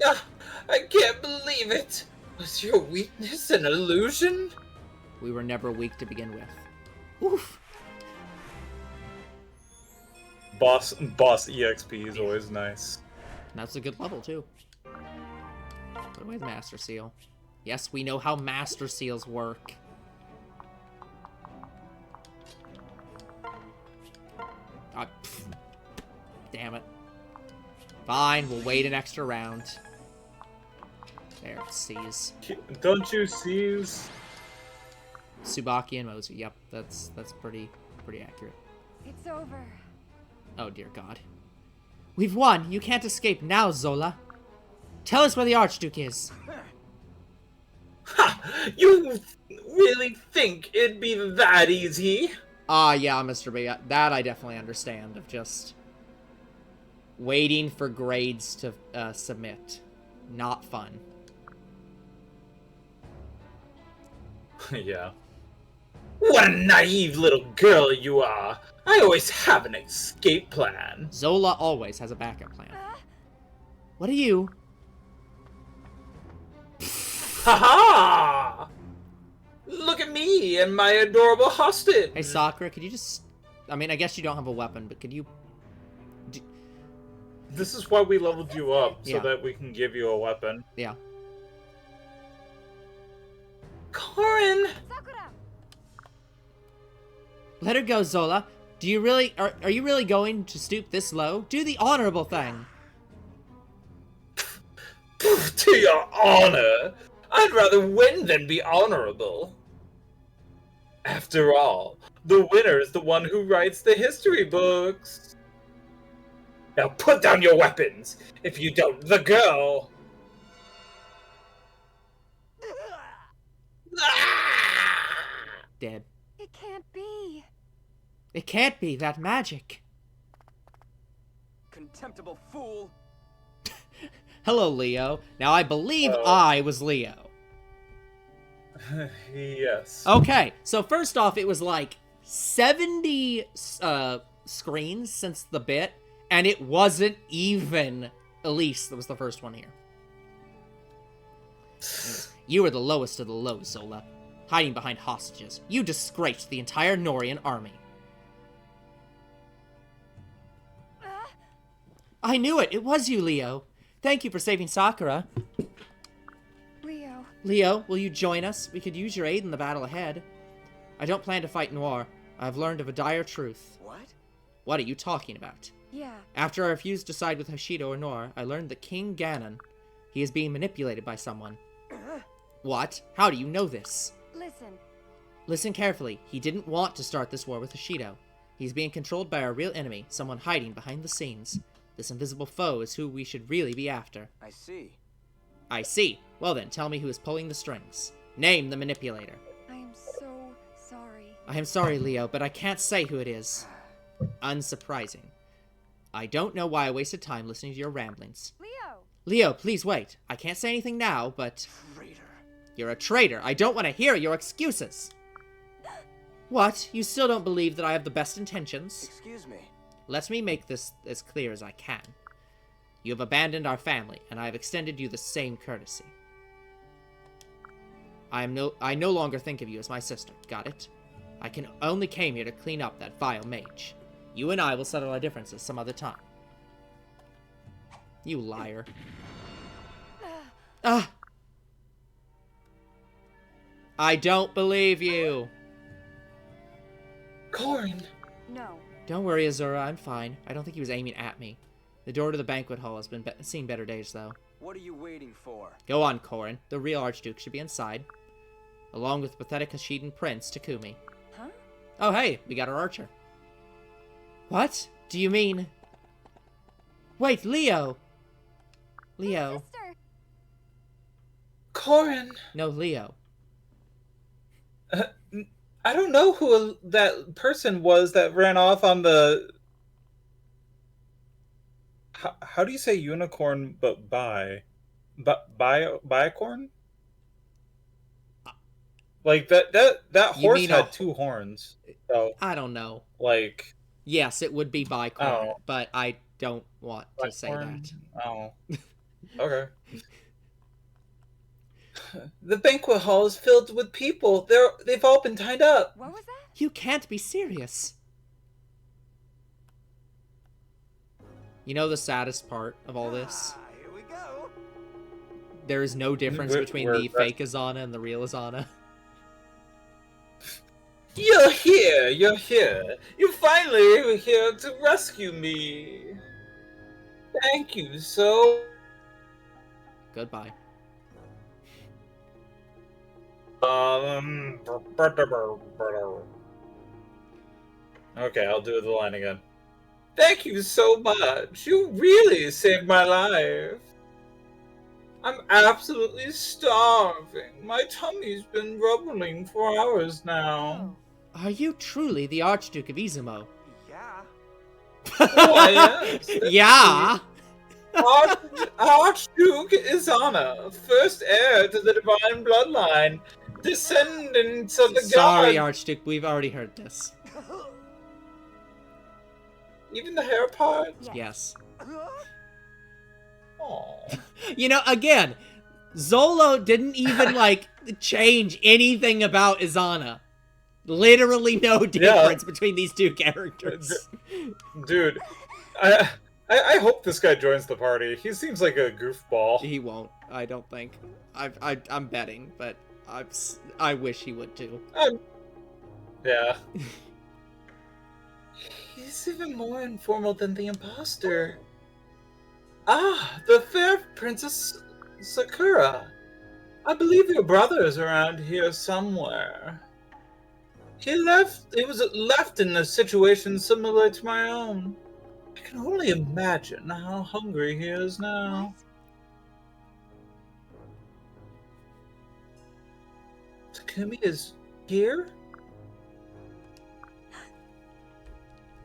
I can't believe it! Was your weakness an illusion? We were never weak to begin with. Oof! Boss EXP is always nice. And that's a good level, too. Put away the Master Seal. Yes, we know how Master Seals work. Damn it. Fine, we'll wait an extra round. There, seize. Don't you seize? Tsubaki and Mozu. Yep, that's pretty accurate. It's over. Oh dear God. We've won. You can't escape now, Zola. Tell us where the Archduke is. Ha! You really think it'd be that easy? Yeah, Mr. B. That I definitely understand. Of just waiting for grades to submit. Not fun. Yeah. What a naive little girl you are! I always have an escape plan. Zola always has a backup plan. What are you? Haha! Look at me and my adorable hostage! Hey, Sakura, could you just... I mean, I guess you don't have a weapon, but could you... This is why we leveled you up, so Yeah. that we can give you a weapon. Yeah. Corin! Sakura! Let her go, Zola. Do you really... Are you really going to stoop this low? Do the honorable thing. To your honor, I'd rather win than be honorable. After all, the winner is the one who writes the history books. Now put down your weapons. If you don't, the girl... Dead. It can't be. It can't be that magic. Contemptible fool. Hello, Leo. Now, I believe Oh. I was Leo. Yes. Okay, so first off, it was like 70 screens since the bit, and it wasn't even Elise that was the first one here. You were the lowest of the low, Zola. Hiding behind hostages. You disgraced the entire Norian army. I knew it! It was you, Leo! Thank you for saving Sakura. Leo. Leo, will you join us? We could use your aid in the battle ahead. I don't plan to fight Noir. I've learned of a dire truth. What? What are you talking about? Yeah. After I refused to side with Hoshido or Noir, I learned that King Ganon, he is being manipulated by someone. What? How do you know this? Listen. Listen carefully. He didn't want to start this war with Hoshido. He's being controlled by our real enemy, someone hiding behind the scenes. This invisible foe is who we should really be after. I see. I see. Well then, tell me who is pulling the strings. Name the manipulator. I am so sorry. I am sorry, Leo, but I can't say who it is. Unsurprising. I don't know why I wasted time listening to your ramblings. Leo! Leo, please wait. I can't say anything now, but... Traitor. You're a traitor. I don't want to hear your excuses. What? You still don't believe that I have the best intentions? Excuse me. Let me make this as clear as I can. You have abandoned our family, and I have extended you the same courtesy. I no longer think of you as my sister. Got it? I only came here to clean up that vile mage. You and I will settle our differences some other time. You liar. Ah! I don't believe you! Corrin! No. Don't worry, Azura, I'm fine. I don't think he was aiming at me. The door to the banquet hall has been seen better days, though. What are you waiting for? Go on, Corrin. The real Archduke should be inside. Along with pathetic Hashidan Prince, Takumi. Huh? Oh, hey, we got our archer. What? Do you mean... Wait, Leo! Leo. Sister! Corrin! No, Leo. I don't know who that person was that ran off on the... How do you say unicorn but bicorn? Like that You horse mean had a- 2 horns. So I don't know. like Yes, it would be bicorn, Oh. but I don't want to say bicorn? that. Oh. Okay. The banquet hall is filled with people. They've all been tied up. What was that? You can't be serious. You know the saddest part of all this? Here we go. There is no difference We're- between we're- the fake Azana and the real Azana. You're here. You're here. You finally were here to rescue me. Thank you so. Goodbye. Okay, I'll do the line again. Thank you so much. You really saved my life. I'm absolutely starving. My tummy's been rumbling for hours now. Are you truly the Archduke of Izumo? Yeah. Why, yes. Yeah! Archduke Izana, first heir to the divine bloodline, descendants of the Sorry, gods. Archduke, we've already heard this. Even the hair part? Yes. Aww. You know, again, Zolo didn't even, like, change anything about Izana. Literally no difference between these two characters. Dude, I hope this guy joins the party. He seems like a goofball. He won't, I don't think. I'm betting, but I wish he would too. Yeah. He's even more informal than the imposter. Ah, the fair Princess Sakura. I believe your brother is around here somewhere. He was left in a situation similar to my own. I can only imagine how hungry he is now. Takumi is here?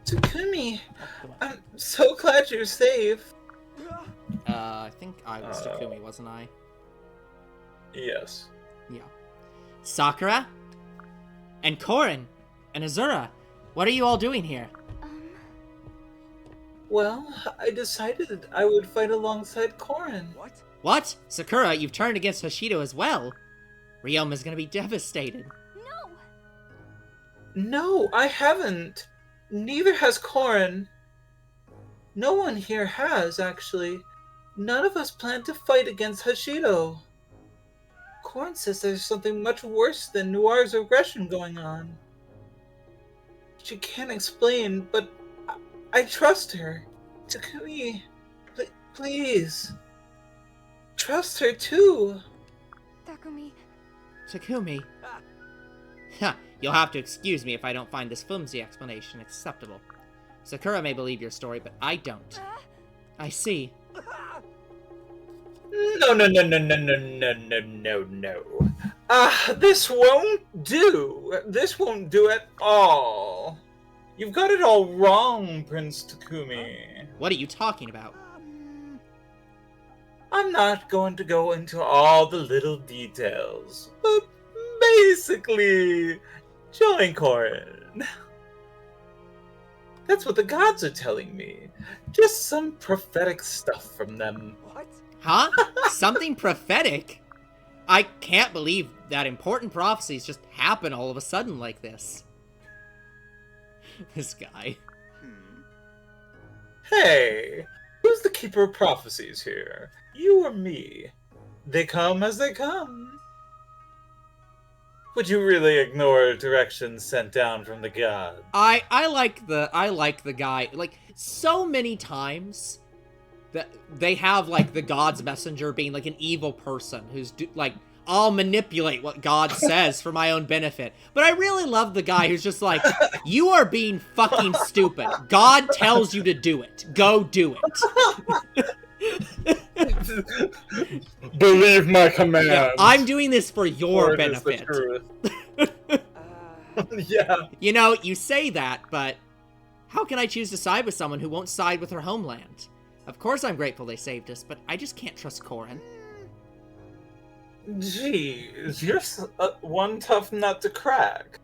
Takumi, I'm so glad you're safe. I think I was Takumi, wasn't I? Yes. Yeah. Sakura? And Korin? And Azura? What are you all doing here? Well, I decided I would fight alongside Korin. What? What? Sakura, you've turned against Hoshido as well. Ryoma is gonna be devastated. No! No, I haven't. Neither has Korin. No one here has, actually. None of us plan to fight against Hoshido. Korin says there's something much worse than Noir's aggression going on. She can't explain, but I trust her. Takumi, please. Trust her too. Takumi. Takumi. Ha, you'll have to excuse me if I don't find this flimsy explanation acceptable. Sakura may believe your story, but I don't. I see. No. This won't do. This won't do at all. You've got it all wrong, Prince Takumi. What are you talking about? I'm not going to go into all the little details, but basically, join Korin. That's what the gods are telling me. Just some prophetic stuff from them. What? Huh? Something prophetic? I can't believe that important prophecies just happen all of a sudden like this. This guy. Hey, who's the keeper of prophecies here? You or me? They come as they come. Would you really ignore directions sent down from the gods? I like the guy. Like, so many times that they have like the god's messenger being like an evil person who's like, I'll manipulate what God says for my own benefit. But I really love the guy who's just like, you are being fucking stupid. God tells you to do it. Go do it. Believe my command. Yeah, I'm doing this for your benefit. Yeah. You know, you say that, but how can I choose to side with someone who won't side with her homeland? Of course I'm grateful they saved us, but I just can't trust Korin. Jeez, you're one tough nut to crack.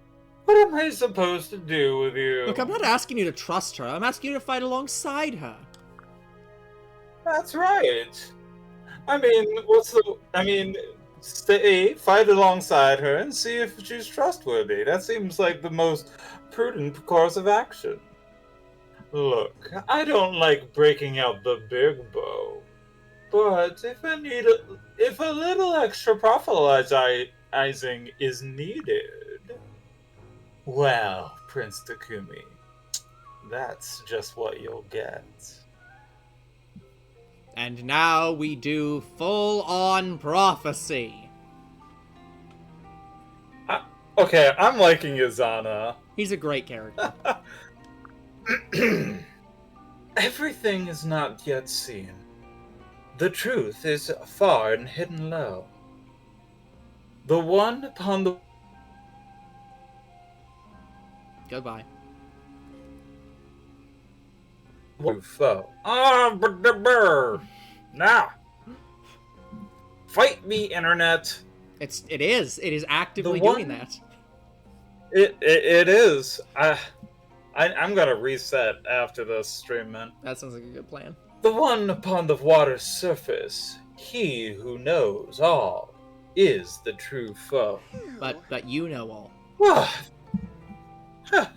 What am I supposed to do with you? Look, I'm not asking you to trust her. I'm asking you to fight alongside her. That's right. Stay, fight alongside her, and see if she's trustworthy. That seems like the most prudent course of action. Look, I don't like breaking out the big bow, but if a little extra prophetizing is needed, well, Prince Takumi, that's just what you'll get. And now we do full-on prophecy. Okay, I'm liking Izana. He's a great character. Everything is not yet seen. The truth is far and hidden low. The one upon the... Goodbye. foe. Now, fight me, internet. It is actively The one- doing that. It is. I'm gonna reset after this stream, man. That sounds like a good plan. The one upon the water's surface, he who knows all, is the true foe. But you know all.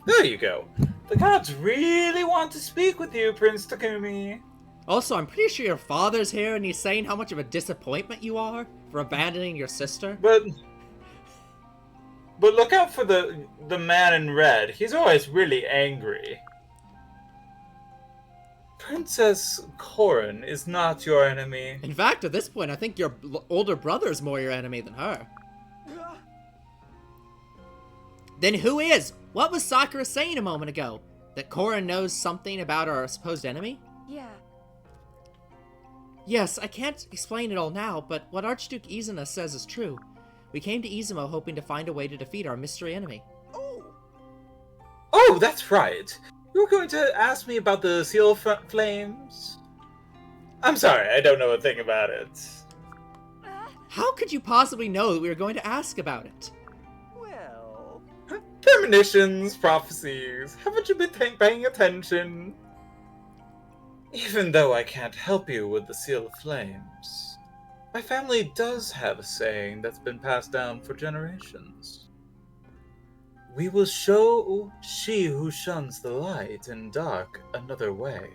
There you go. The gods really want to speak with you, Prince Takumi. Also, I'm pretty sure your father's here and he's saying how much of a disappointment you are for abandoning your sister. But look out for the man in red. He's always really angry. Princess Corrin is not your enemy. In fact, at this point, I think your older brother's more your enemy than her. Then who is? What was Sakura saying a moment ago? That Corrin knows something about our supposed enemy? Yeah. Yes, I can't explain it all now, but what Archduke Izuna says is true. We came to Izumo hoping to find a way to defeat our mystery enemy. Oh, that's right. You were going to ask me about the Seal Flames? I'm sorry, I don't know a thing about it. How could you possibly know that we were going to ask about it? Well, Premonitions, prophecies. Haven't you been paying attention? Even though I can't help you with the Seal of Flames, my family does have a saying that's been passed down for generations. We will show she who shuns the light and dark another way.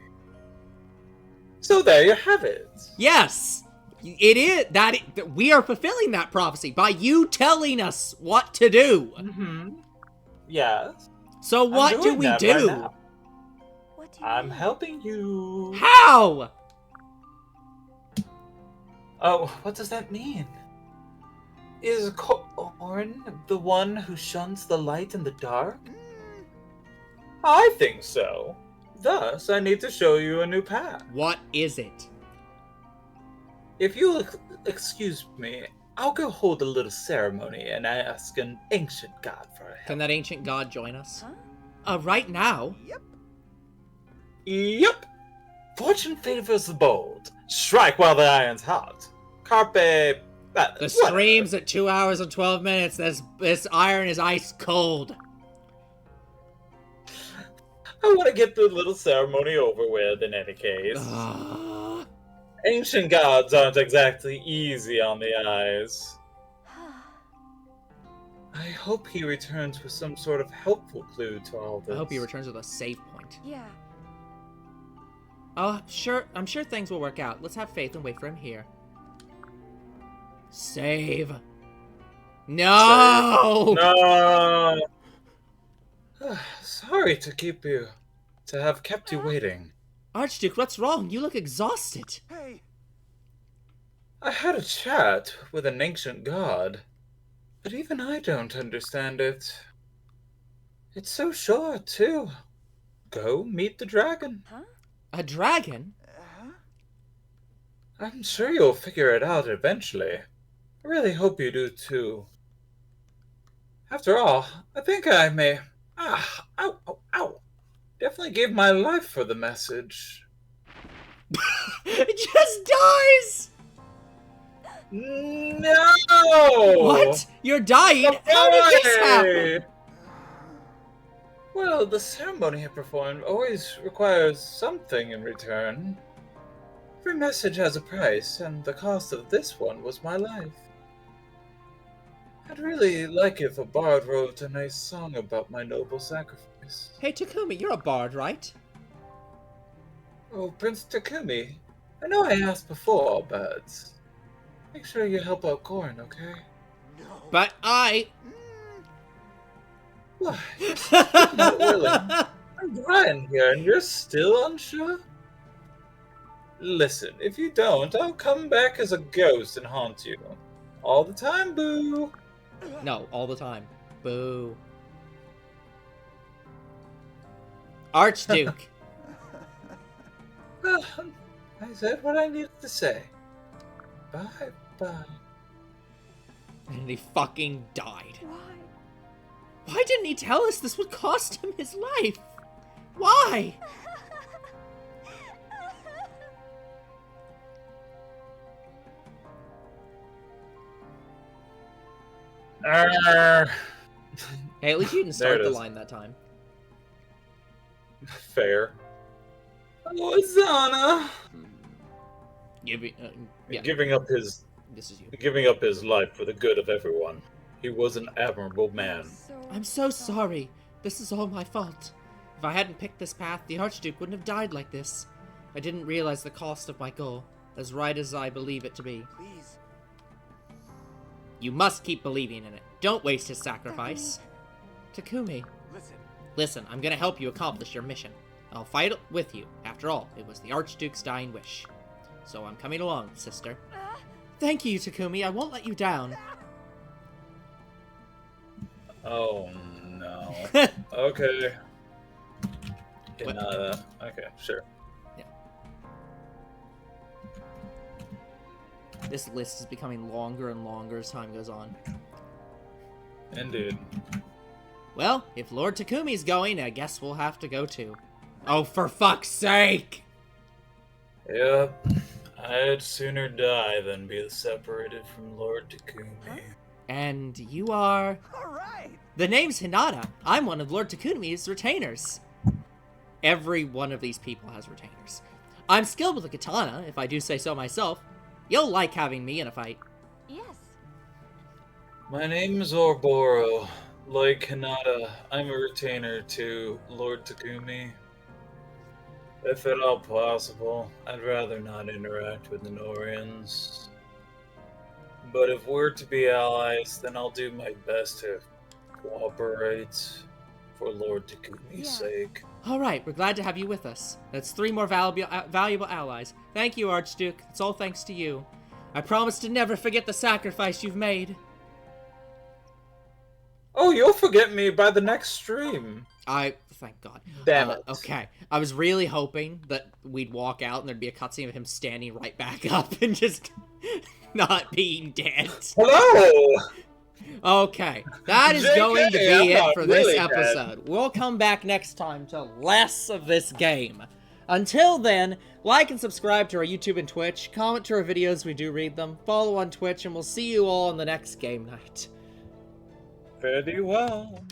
So there you have it. Yes! It is that we are fulfilling that prophecy by you telling us what to do. Mm-hmm. Yes. So what do we do? Right now. What do you I'm mean? helping you. How? Oh, what does that mean? Is Corrin the one who shuns the light and the dark? I think so. Thus, I need to show you a new path. What is it? If you'll excuse me, I'll go hold a little ceremony and ask an ancient god for help. Can that ancient god join us? Huh? Right now? yep. Yep. Fortune favors the bold. Strike while the iron's hot. Carpe... The stream's at 2 hours and 12 minutes. This iron is ice cold. I want to get the little ceremony over with in any case. Ancient gods aren't exactly easy on the eyes. I hope he returns with some sort of helpful clue to all this. I hope he returns with a save point. Yeah. Oh, I'm sure things will work out. Let's have faith and wait for him here. Save. No! No! Sorry to have kept you waiting. Archduke, what's wrong? You look exhausted. Hey, I had a chat with an ancient god, but even I don't understand it. It's so short, too. Go meet the dragon. Huh? A dragon? I'm sure you'll figure it out eventually. I really hope you do, too. After all, I think I may... Ow. Definitely gave my life for the message. It just dies! No! What? You're dying? How did this happen? Well, the ceremony I performed always requires something in return. Every message has a price, and the cost of this one was my life. I'd really like if a bard wrote a nice song about my noble sacrifice. Hey, Takumi, you're a bard, right? Oh, Prince Takumi, I know I asked before, but make sure you help out Corrin, okay? no. But I... What? You're still not willing. I'm Brian here, and you're still unsure? Listen, if you don't, I'll come back as a ghost and haunt you. All the time, boo! No, all the time. Boo. Archduke. I said what I needed to say. Bye-bye. And he fucking died. Why? Why didn't he tell us this would cost him his life? Why? Hey, at least you didn't There start it the is. line that time. Fair. Oh, Azana! Yeah, Giving up his this is you. giving up his life for the good of everyone. He was an admirable man. I'm so sorry. This is all my fault. If I hadn't picked this path, the Archduke wouldn't have died like this. I didn't realize the cost of my goal, as right as I believe it to be. Please. You must keep believing in it. Don't waste his sacrifice. Takumi, Listen. listen, I'm gonna help you accomplish your mission. I'll fight with you. After all, it was the Archduke's dying wish. So I'm coming along, sister. Thank you, Takumi. I won't let you down. Oh no. Okay. Okay, sure. Yeah. This list is becoming longer and longer as time goes on. Indeed. Well, if Lord Takumi's going, I guess we'll have to go too. Oh, for fuck's sake! Yep. I'd sooner die than be separated from Lord Takumi. And you are... All right. The name's Hinata. I'm one of Lord Takumi's retainers. Every one of these people has retainers. I'm skilled with a katana, if I do say so myself. You'll like having me in a fight. Yes. My name's Orboro. Like Hinata, I'm a retainer to Lord Takumi. If at all possible, I'd rather not interact with the Norians. But if we're to be allies, then I'll do my best to cooperate for Lord Takumi's sake. Alright, we're glad to have you with us. That's 3 more valuable allies. Thank you, Archduke. It's all thanks to you. I promise to never forget the sacrifice you've made. Oh, you'll forget me by the next stream. Thank God. Damn it. Okay, I was really hoping that we'd walk out and there'd be a cutscene of him standing right back up and just not being dead. Hello! Okay, that is JK, going to be I'm it not for this really episode. We'll come back next time to less of this game. Until then, like and subscribe to our YouTube and Twitch, comment to our videos, we do read them, follow on Twitch, and we'll see you all on the next game night. Very well.